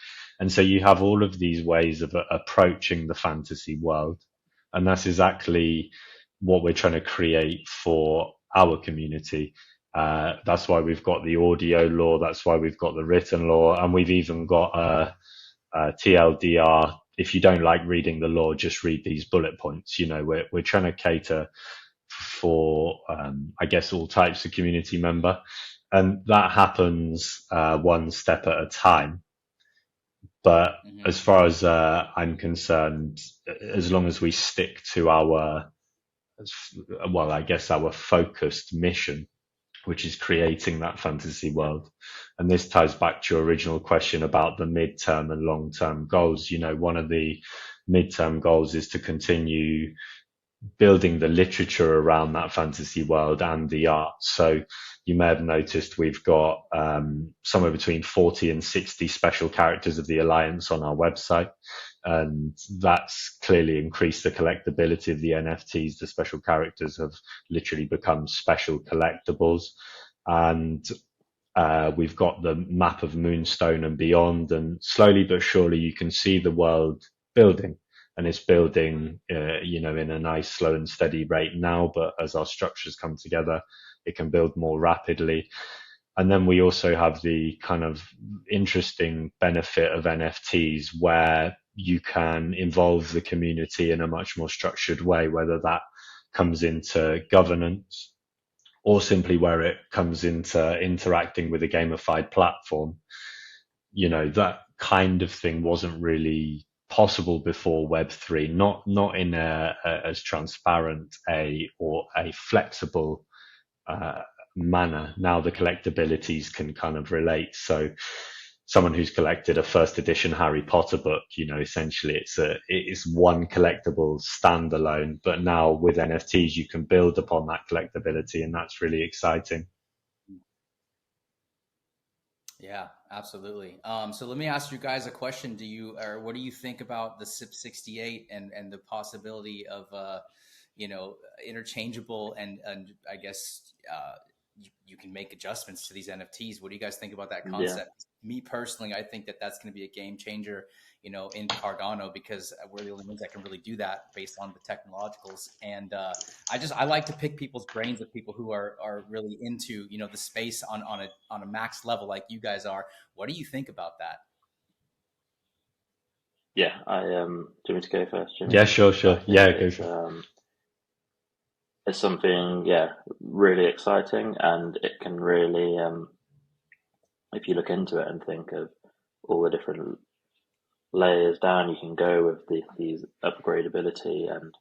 Speaker 3: And so you have all of these ways of approaching the fantasy world. And that's exactly what we're trying to create for our community. That's why we've got the audio law. That's why we've got the written law. And we've even got a TLDR if you don't like reading the law, just read these bullet points. You know, we're trying to cater for, I guess, all types of community member, and that happens one step at a time. But as far as I'm concerned, as long as we stick to our, well, I guess our focused mission, which is creating that fantasy world. And this ties back to your original question about the midterm and long-term goals. You know, one of the midterm goals is to continue building the literature around that fantasy world and the art. So you may have noticed we've got somewhere between 40 and 60 special characters of the Alliance on our website. And that's clearly increased the collectability of the NFTs. The special characters have literally become special collectibles. And we've got the map of Moonstone and beyond. And slowly but surely you can see the world building. And it's building, you know, in a nice, slow and steady rate now. But as our structures come together, it can build more rapidly. And then we also have the kind of interesting benefit of NFTs where you can involve the community in a much more structured way, whether that comes into governance or simply where it comes into interacting with a gamified platform. You know, that kind of thing wasn't really possible before Web3, not in a as transparent or a flexible manner. Now the collectabilities can kind of relate. So someone who's collected a first edition Harry Potter book, you know, essentially it's one collectible standalone, but now with NFTs you can build upon that collectability, and that's really exciting.
Speaker 1: Yeah, absolutely. So let me ask you guys a question. What do you think about the SIP68 and the possibility of, you know, interchangeable and I guess you can make adjustments to these NFTs. What do you guys think about that concept? Yeah. Me personally, I think that that's going to be a game changer, you know, in Cardano, because we're the only ones that can really do that based on the technologicals. And I like to pick people's brains of people who are really into, you know, the space on a max level like you guys are. What do you think about that?
Speaker 2: Yeah, do you want me to go first, Jimmy?
Speaker 3: Yeah, sure. Yeah, go for it.
Speaker 2: It's something, really exciting, and it can really, if you look into it and think of all the different layers down you can go with these upgradability, and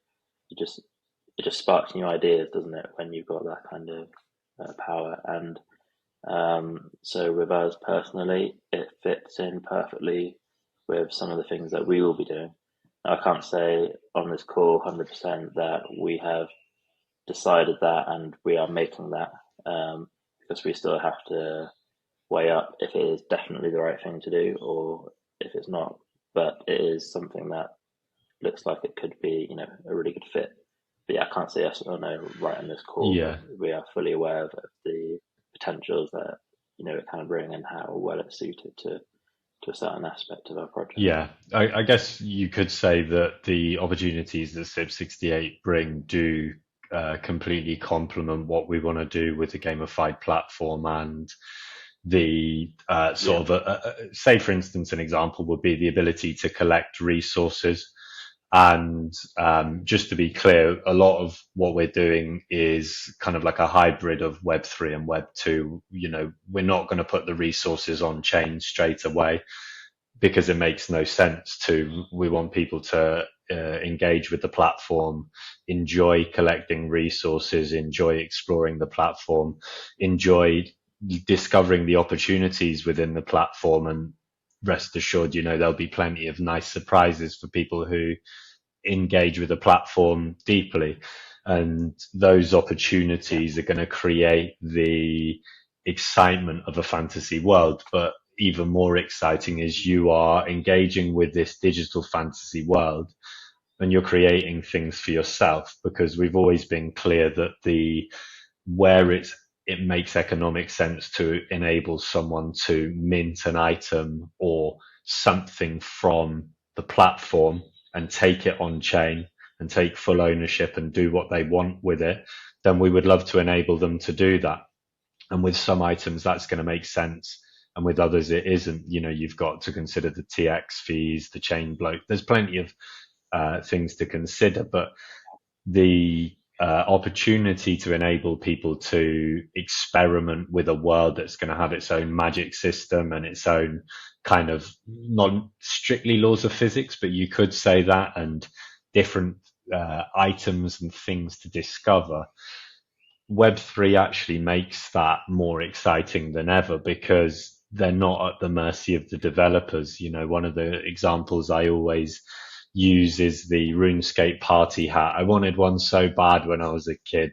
Speaker 2: it just sparks new ideas, doesn't it, when you've got that kind of power. And so with us personally, it fits in perfectly with some of the things that we will be doing. Now, I can't say on this call 100% that we have decided that and we are making that, because we still have to weigh up if it is definitely the right thing to do or if it's not. But it is something that looks like it could be, you know, a really good fit. But yeah, I can't say yes or no right on this call.
Speaker 3: Yeah,
Speaker 2: we are fully aware of the potentials that, you know, it can bring and how well it's suited to a certain aspect of our project.
Speaker 3: Yeah, I guess you could say that the opportunities that SIP68 bring do completely complement what we want to do with the gamified platform. And the sort of say, for instance, an example would be the ability to collect resources. And just to be clear, a lot of what we're doing is kind of like a hybrid of Web3 and Web2. You know, we're not going to put the resources on chain straight away because it makes no sense to. We want people to engage with the platform, enjoy collecting resources, enjoy exploring the platform, enjoy discovering the opportunities within the platform, and rest assured, you know, there'll be plenty of nice surprises for people who engage with the platform deeply. And those opportunities are going to create the excitement of a fantasy world. But even more exciting is you are engaging with this digital fantasy world and you're creating things for yourself, because we've always been clear that where it makes economic sense to enable someone to mint an item or something from the platform and take it on chain and take full ownership and do what they want with it, then we would love to enable them to do that. And with some items, that's going to make sense and with others it isn't. You've got to consider the TX fees, the chain bloat. There's plenty of things to consider, but the opportunity to enable people to experiment with a world that's going to have its own magic system and its own kind of not strictly laws of physics, but you could say that, and different items and things to discover. Web3 actually makes that more exciting than ever because they're not at the mercy of the developers. One of the examples I always use is the RuneScape party hat. I wanted one so bad when I was a kid,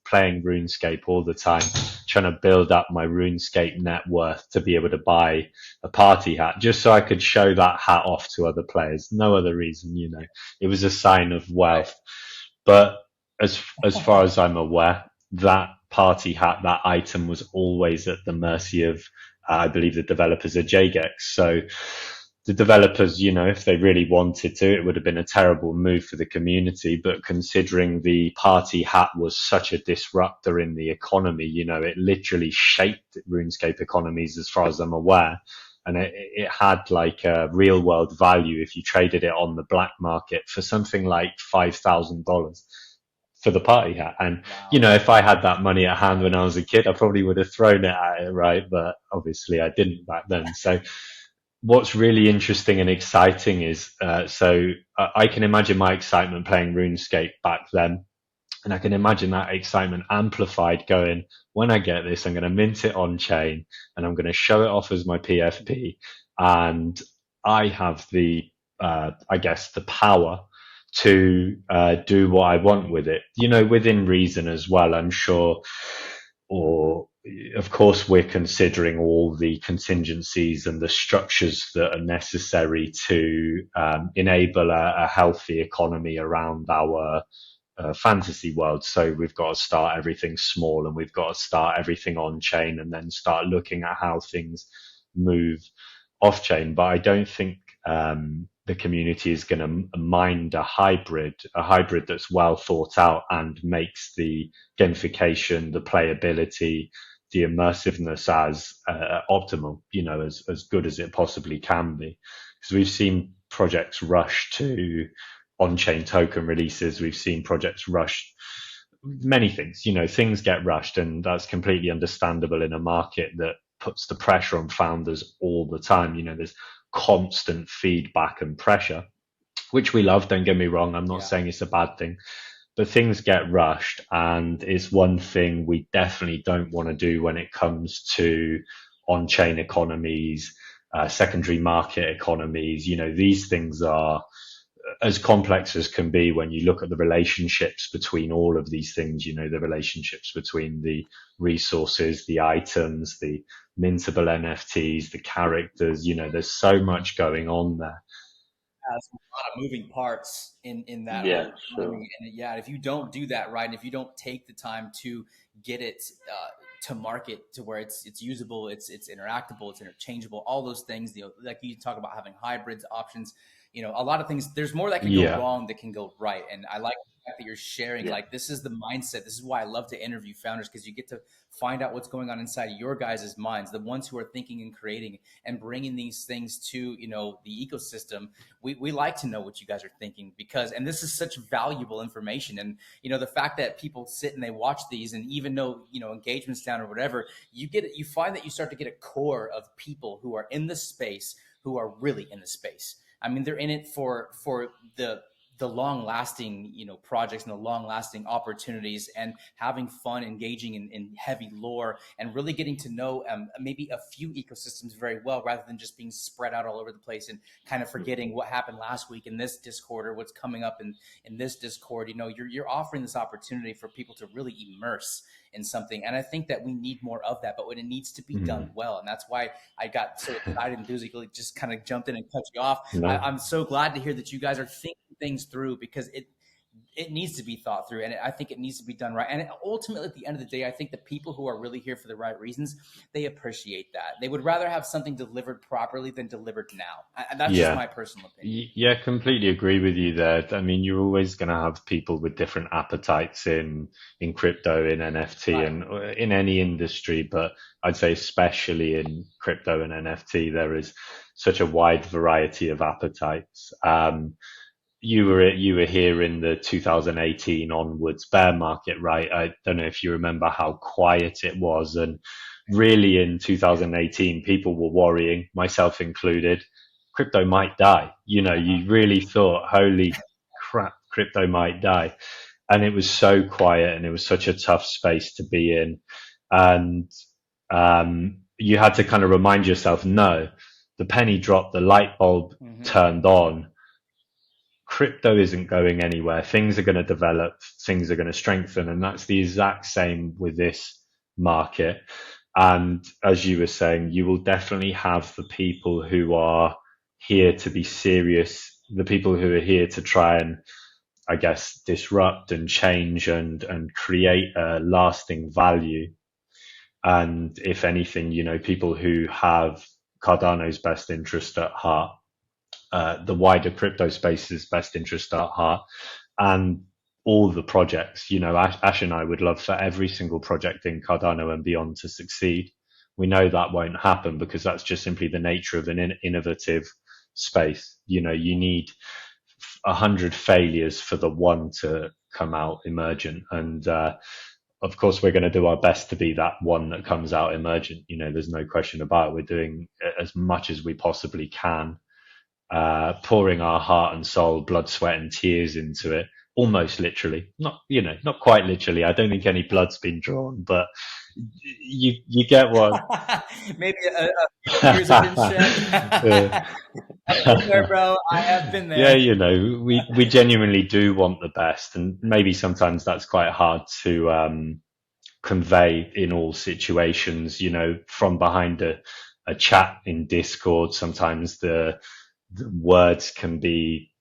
Speaker 3: playing RuneScape all the time, trying to build up my RuneScape net worth to be able to buy a party hat, just so I could show that hat off to other players. No other reason, it was a sign of wealth. But as far as I'm aware, that party hat, that item was always at the mercy of, I believe the developers are JGEX. So the developers, if they really wanted to, it would have been a terrible move for the community. But considering the party hat was such a disruptor in the economy, it literally shaped RuneScape economies as far as I'm aware. And it had like a real world value if you traded it on the black market for something like $5,000 for the party hat. And,
Speaker 1: Wow.
Speaker 3: if I had that money at hand when I was a kid, I probably would have thrown it at it, right? But obviously I didn't back then. So what's really interesting and exciting is, I can imagine my excitement playing RuneScape back then. And I can imagine that excitement amplified going, when I get this, I'm going to mint it on chain and I'm going to show it off as my PFP. And I have the power to do what I want with it, within reason as well, I'm sure. Or, of course, we're considering all the contingencies and the structures that are necessary to enable a healthy economy around our fantasy world. So we've got to start everything small and we've got to start everything on chain and then start looking at how things move off chain. But I don't think the community is going to mind a hybrid that's well thought out and makes the gamification, the playability, the immersiveness as optimal, as good as it possibly can be. Because we've seen projects rush to on-chain token releases. We've seen projects rush many things, things get rushed, and that's completely understandable in a market that puts the pressure on founders all the time. There's constant feedback and pressure, which we love. Don't get me wrong. I'm not saying it's a bad thing, but things get rushed, and it's one thing we definitely don't want to do when it comes to on-chain economies, secondary market economies. These things are as complex as can be when you look at the relationships between all of these things, the relationships between the resources, the items, the mintable NFTs, the characters, there's so much going on there.
Speaker 1: There's a lot of moving parts in that.
Speaker 2: Yeah, sure.
Speaker 1: And if you don't do that right, and if you don't take the time to get it to market to where it's usable, it's interactable, it's interchangeable, all those things, like you talk about having hybrids options, a lot of things, there's more that can go wrong that can go right. And I like the fact that you're sharing, like, this is the mindset. This is why I love to interview founders, because you get to find out what's going on inside your guys' minds, the ones who are thinking and creating and bringing these things to, the ecosystem. We like to know what you guys are thinking, and this is such valuable information. And, the fact that people sit and they watch these, and even though, engagement's down or whatever, you find that you start to get a core of people who are in the space, who are really in the space. I mean, they're in it for the long lasting, projects and the long lasting opportunities, and having fun, engaging in heavy lore, and really getting to know maybe a few ecosystems very well, rather than just being spread out all over the place and kind of forgetting what happened last week in this Discord or what's coming up in this Discord. You're offering this opportunity for people to really immerse in something. And I think that we need more of that, but when it needs to be done well. And that's why I got so excited and enthusiastically just kind of jumped in and cut you off. I'm so glad to hear that you guys are thinking things through, because it needs to be thought through, and I think it needs to be done right. And ultimately, at the end of the day, I think the people who are really here for the right reasons, they appreciate that. They would rather have something delivered properly than delivered now. That's just my personal opinion.
Speaker 3: Yeah, completely agree with you there. I mean, you're always going to have people with different appetites in crypto, in NFT,
Speaker 1: Right.
Speaker 3: and in any industry, but I'd say especially in crypto and NFT, there is such a wide variety of appetites. You were here in the 2018 onwards bear market, right? I don't know if you remember how quiet it was, and really in 2018, people were worrying, myself included, crypto might die. You know, you really thought, holy crap, crypto might die. And it was so quiet and it was such a tough space to be in. And you had to kind of remind yourself, no, the penny dropped, the light bulb turned on. Crypto isn't going anywhere. Things are going to develop, things are going to strengthen. And that's the exact same with this market. And as you were saying, you will definitely have the people who are here to be serious, the people who are here to try and, I guess, disrupt and change and create a lasting value. And if anything, you know, people who have Cardano's best interest at heart, the wider crypto space's best interest at heart, and all the projects. You know, Ash and I would love for every single project in Cardano and beyond to succeed. We know that won't happen because that's just simply the nature of an innovative space. You know, you need 100 failures for the one to come out emergent. And of course, we're going to do our best to be that one that comes out emergent. You know, there's no question about it. We're doing as much as we possibly can, pouring our heart and soul, blood, sweat, and tears into it. Almost literally, not, you know, not quite literally. I don't think any blood's been drawn, but you get what.
Speaker 1: Maybe a tears have been shed. I've been there, bro. I have been there.
Speaker 3: Yeah, you know, we genuinely do want the best, and maybe sometimes that's quite hard to convey in all situations. You know, from behind a chat in Discord, sometimes the words can be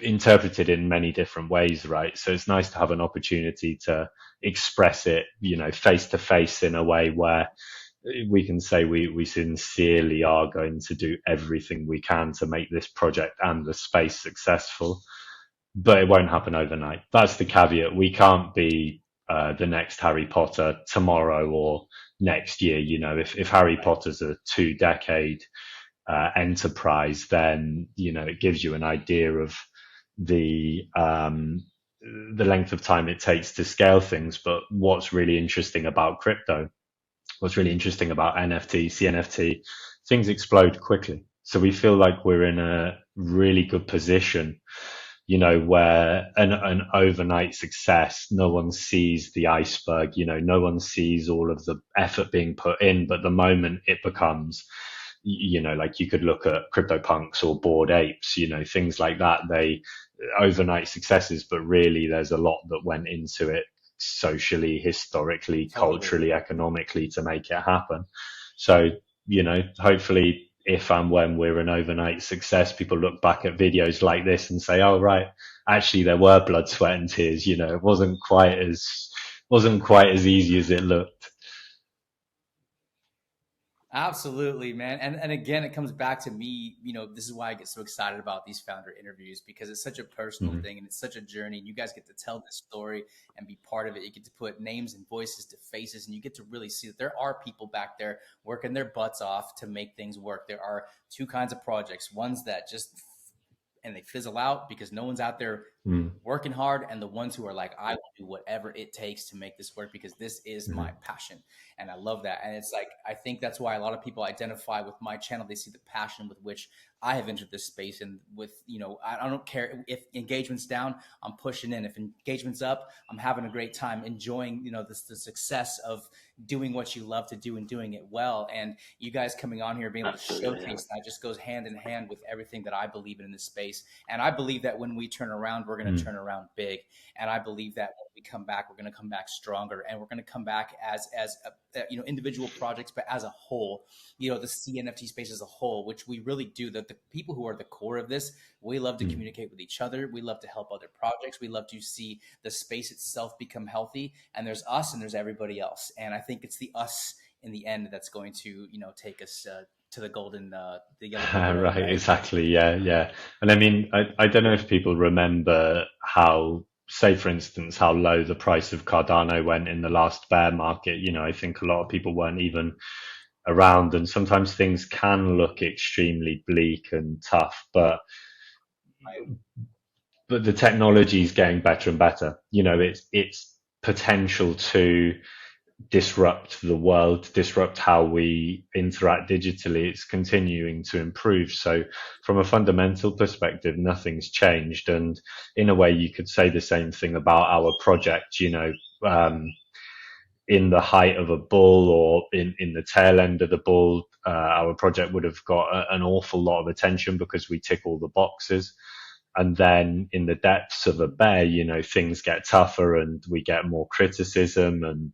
Speaker 3: interpreted in many different ways, right? So it's nice to have an opportunity to express it, you know, face to face in a way where we can say we sincerely are going to do everything we can to make this project and the space successful, but it won't happen overnight. That's the caveat. We can't be the next Harry Potter tomorrow or next year. You know, if Harry Potter's a 2-decade enterprise, then, you know, it gives you an idea of the length of time it takes to scale things. But what's really interesting about crypto, what's really interesting about NFT, CNFT, things explode quickly. So we feel like we're in a really good position, you know, where an overnight success, no one sees the iceberg, you know, no one sees all of the effort being put in, but the moment it becomes, you know, like you could look at CryptoPunks or Bored Apes, you know, things like that. They overnight successes, but really there's a lot that went into it socially, historically, culturally, economically to make it happen. So, you know, hopefully if and when we're an overnight success, people look back at videos like this and say, oh, right, actually there were blood, sweat and tears. You know, it wasn't quite as easy as it looked.
Speaker 1: Absolutely, man. And again, it comes back to me, you know, this is why I get so excited about these founder interviews, because it's such a personal thing and it's such a journey. And you guys get to tell this story and be part of it. You get to put names and voices to faces, and you get to really see that there are people back there working their butts off to make things work. There are two kinds of projects, ones that just and they fizzle out because no one's out there working hard, and the ones who are like, I will do whatever it takes to make this work because this is my passion. And I love that. And it's like, I think that's why a lot of people identify with my channel. They see the passion with which I have entered this space, and with, you know, I don't care if engagement's down, I'm pushing in. If engagement's up, I'm having a great time enjoying, you know, the success of doing what you love to do and doing it well. And you guys coming on here being able to showcase that just goes hand in hand with everything that I believe in this space. And I believe that when we turn around, we're going to turn around big. And I believe that when we come back, we're going to come back stronger, and we're going to come back as individual projects, but as a whole, the CNFT space as a whole, which we really do. The people who are the core of this, we love to communicate with each other. We love to help other projects. We love to see the space itself become healthy. And there's us and there's everybody else. And I think it's the us in the end that's going to, take us to the golden, the yellow road,
Speaker 3: Right,
Speaker 1: right?
Speaker 3: exactly. Yeah. And I mean, I don't know if people remember how, say, for instance, how low the price of Cardano went in the last bear market. I think a lot of people weren't even around, and sometimes things can look extremely bleak and tough, but the technology is getting better and better. Its potential to disrupt the world, disrupt how we interact digitally, it's continuing to improve. So from a fundamental perspective, nothing's changed. And in a way, you could say the same thing about our project, in the height of a bull or in the tail end of the bull, our project would have got an awful lot of attention because we tick all the boxes. And then in the depths of a bear, things get tougher and we get more criticism, and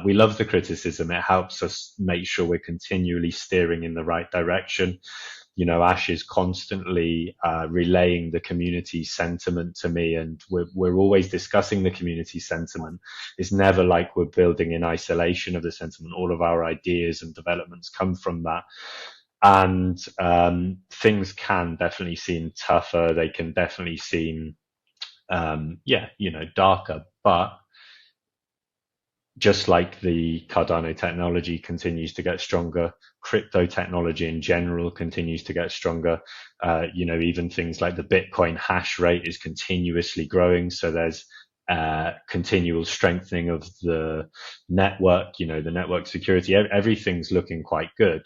Speaker 3: we love the criticism. It helps us make sure we're continually steering in the right direction. Ash is constantly relaying the community sentiment to me, and we're always discussing the community sentiment. It's never like we're building in isolation of the sentiment. All of our ideas and developments come from that. And things can definitely seem tougher. They can definitely seem, darker. But just like the Cardano technology continues to get stronger, crypto technology in general continues to get stronger. Even things like the Bitcoin hash rate is continuously growing. So there's continual strengthening of the network, the network security. Everything's looking quite good.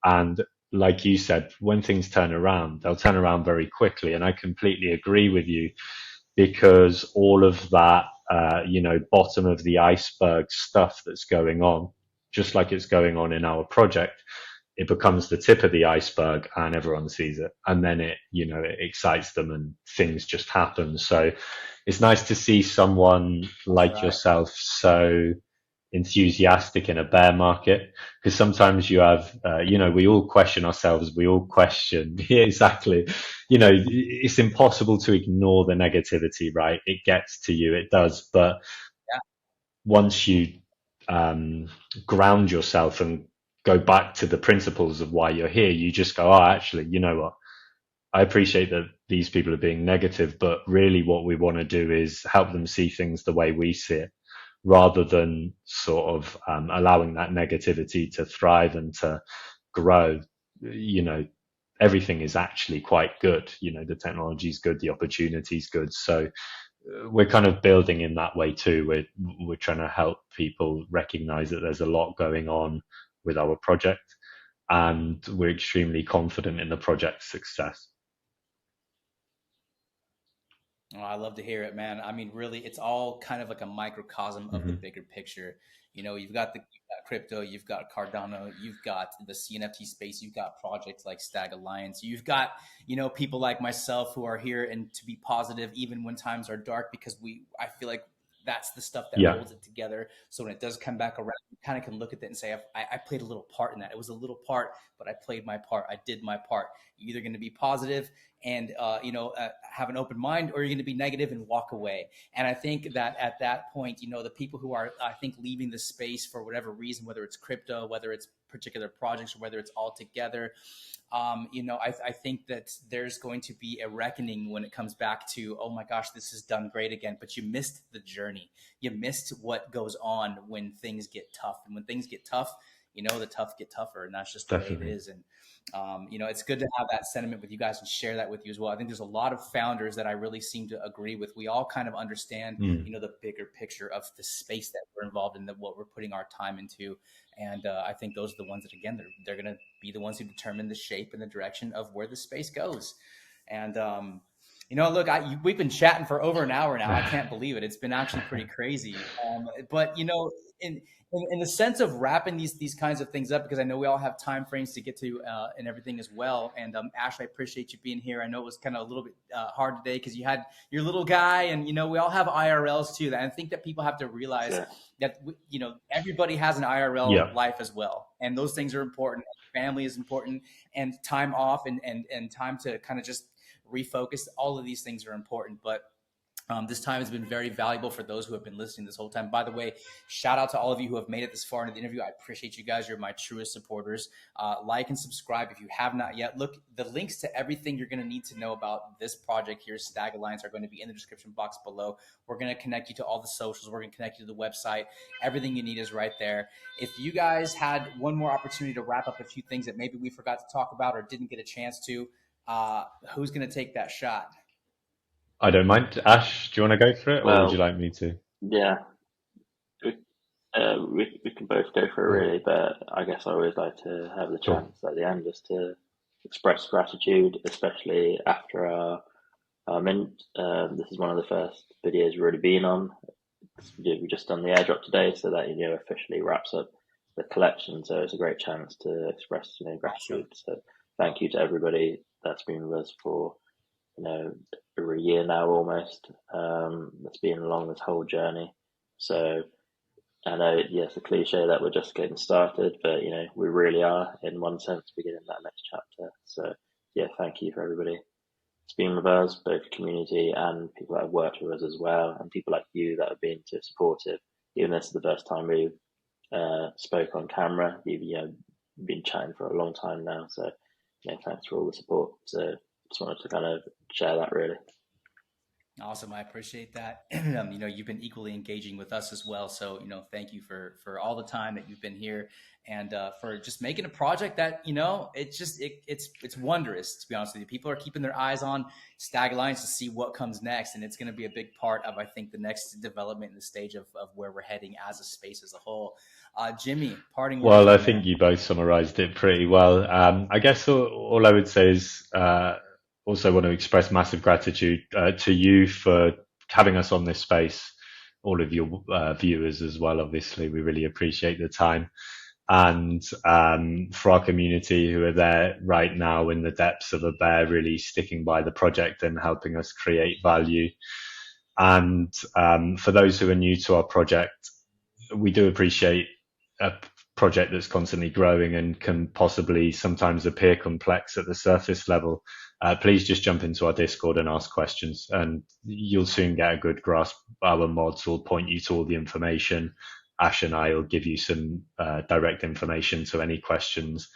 Speaker 3: And like you said, when things turn around, they'll turn around very quickly. And I completely agree with you, because all of that, bottom of the iceberg stuff that's going on, just like it's going on in our project, it becomes the tip of the iceberg and everyone sees it. And then it excites them and things just happen. So it's nice to see someone like yourself so enthusiastic in a bear market, because sometimes you have, we all question ourselves. We all question, yeah, exactly. It's impossible to ignore the negativity, right? It gets to you, it does. But once you ground yourself and go back to the principles of why you're here, you just go, oh, actually, you know what? I appreciate that these people are being negative, but really what we want to do is help them see things the way we see it, rather than sort of allowing that negativity to thrive and to grow. Everything is actually quite good. The technology is good, the opportunity is good. So we're kind of building in that way too. We're trying to help people recognize that there's a lot going on with our project, and we're extremely confident in the project's success.
Speaker 1: Oh, I love to hear it, man. I mean, really, it's all kind of like a microcosm of the bigger picture. You've got crypto, you've got Cardano, you've got the CNFT space, you've got projects like Stag Alliance, you've got, people like myself who are here and to be positive even when times are dark, because I feel like that's the stuff that holds it together. So when it does come back around, you kind of can look at that and say, I played a little part in that. It was a little part, but I played my part. I did my part. You're either going to be positive and, have an open mind, or you're going to be negative and walk away. And I think that at that point, the people who are, I think, leaving the space for whatever reason, whether it's crypto, whether it's particular projects, or whether it's all together, I think that there's going to be a reckoning when it comes back to, oh my gosh, this is done great again, but you missed the journey. You missed what goes on when things get tough. And when things get tough, the tough get tougher, and that's just the way it is. And, it's good to have that sentiment with you guys and share that with you as well. I think there's a lot of founders that I really seem to agree with. We all kind of understand, the bigger picture of the space that we're involved in, what we're putting our time into. And I think those are the ones that, again, they're going to be the ones who determine the shape and the direction of where the space goes. And, look, we've been chatting for over an hour now. I can't believe it. It's been actually pretty crazy. But, in in the sense of wrapping these kinds of things up, because I know we all have time frames to get to and everything as well. And Ash, I appreciate you being here. I know it was kind of a little bit hard today because you had your little guy, and we all have IRLs too. And I think that people have to realize that everybody has an IRL life as well, and those things are important. Family is important, and time off and time to kind of just refocus. All of these things are important, but this time has been very valuable for those who have been listening this whole time. By the way, shout out to all of you who have made it this far into the interview. I appreciate you guys. You're my truest supporters. Like and subscribe if you have not yet. Look, the links to everything you're going to need to know about this project here, Stag Alliance, are going to be in the description box below. We're going to connect you to all the socials. We're going to connect you to the website. Everything you need is right there. If you guys had one more opportunity to wrap up a few things that maybe we forgot to talk about or didn't get a chance to, who's going to take that shot?
Speaker 3: I don't mind. Ash, do you want to go for it, or would you like me to?
Speaker 2: Yeah, we can both go for it really, but I guess I always like to have the chance at the end just to express gratitude, especially after our mint. This is one of the first videos we've really been on. We've just done the airdrop today, so that officially wraps up the collection. So it's a great chance to express gratitude. So thank you to everybody that's been with us for over a year now almost. That's been along this whole journey. So I know, yes, a cliche that we're just getting started, but we really are, in one sense, beginning that next chapter. So yeah, thank you for everybody. It's been with us, both community and people that have worked with us as well, and people like you that have been so supportive. Even this is the first time we spoke on camera. You've been chatting for a long time now, so thanks for all the support. So just wanted to kind of share that really.
Speaker 1: Awesome. I appreciate that. You've been equally engaging with us as well. So, thank you for all the time that you've been here, and for just making a project that, it's wondrous, to be honest with you. People are keeping their eyes on Stag Alliance to see what comes next. And it's going to be a big part of, I think, the next development in the stage of where we're heading as a space as a whole. Jimmy, parting words.
Speaker 3: Well, I think you both summarized it pretty well. I guess all I would say is, also want to express massive gratitude to you for having us on this space, all of your viewers as well. Obviously, we really appreciate the time, and for our community who are there right now in the depths of a bear, really sticking by the project and helping us create value. And for those who are new to our project, we do appreciate a project that's constantly growing and can possibly sometimes appear complex at the surface level. Please just jump into our Discord and ask questions, and you'll soon get a good grasp. Our mods will point you to all the information. Ash and I will give you some direct information to any questions,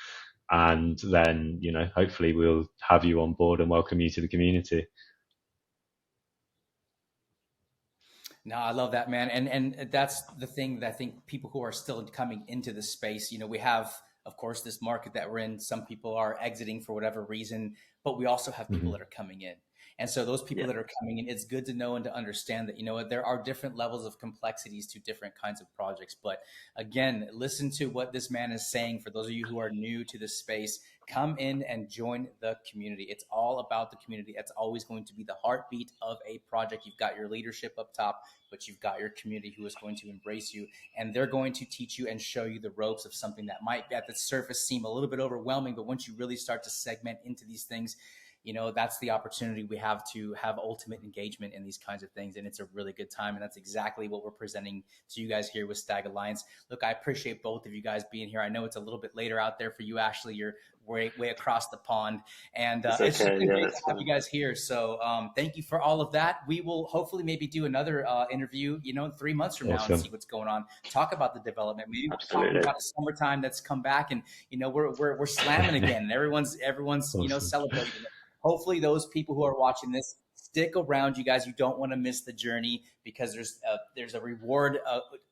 Speaker 3: and then hopefully we'll have you on board and welcome you to the community.
Speaker 1: No, I love that, man. And that's the thing that I think people who are still coming into the space, we have, of course, this market that we're in. Some people are exiting for whatever reason, but we also have people that are coming in. And so those people that are coming in, it's good to know and to understand that, there are different levels of complexities to different kinds of projects. But again, listen to what this man is saying. For those of you who are new to this space, come in and join the community. It's all about the community. It's always going to be the heartbeat of a project. You've got your leadership up top, but you've got your community who is going to embrace you, and they're going to teach you and show you the ropes of something that might at the surface seem a little bit overwhelming. But once you really start to segment into these things, that's the opportunity we have to have ultimate engagement in these kinds of things. And it's a really good time. And that's exactly what we're presenting to you guys here with Stag Alliance. Look, I appreciate both of you guys being here. I know it's a little bit later out there for you, Ashley. You're way across the pond. And it's just been great to have you guys here. So thank you for all of that. We will hopefully maybe do another interview, 3 months from now and see what's going on. Talk about the development. Maybe talk about the summertime that's come back, and we're slamming again, and everyone's celebrating it. Hopefully those people who are watching this stick around, you guys. You don't want to miss the journey, because there's a reward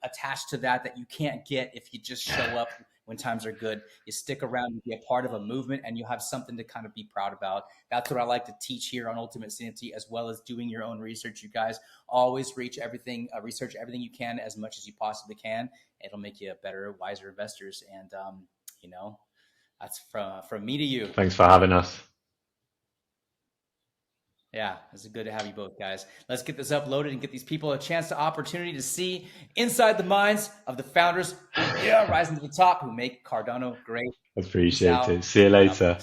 Speaker 1: attached to that you can't get if you just show up when times are good. You stick around and be a part of a movement, and you'll have something to kind of be proud about. That's what I like to teach here on UltimateCNFT, as well as doing your own research. You guys always research everything you can, as much as you possibly can. It'll make you better, wiser investors. And, that's from me to you.
Speaker 3: Thanks for having us.
Speaker 1: Yeah, it's good to have you both, guys. Let's get this uploaded and get these people a chance to opportunity to see inside the minds of the founders who rising to the top, who make Cardano great.
Speaker 3: Appreciate it. See you later.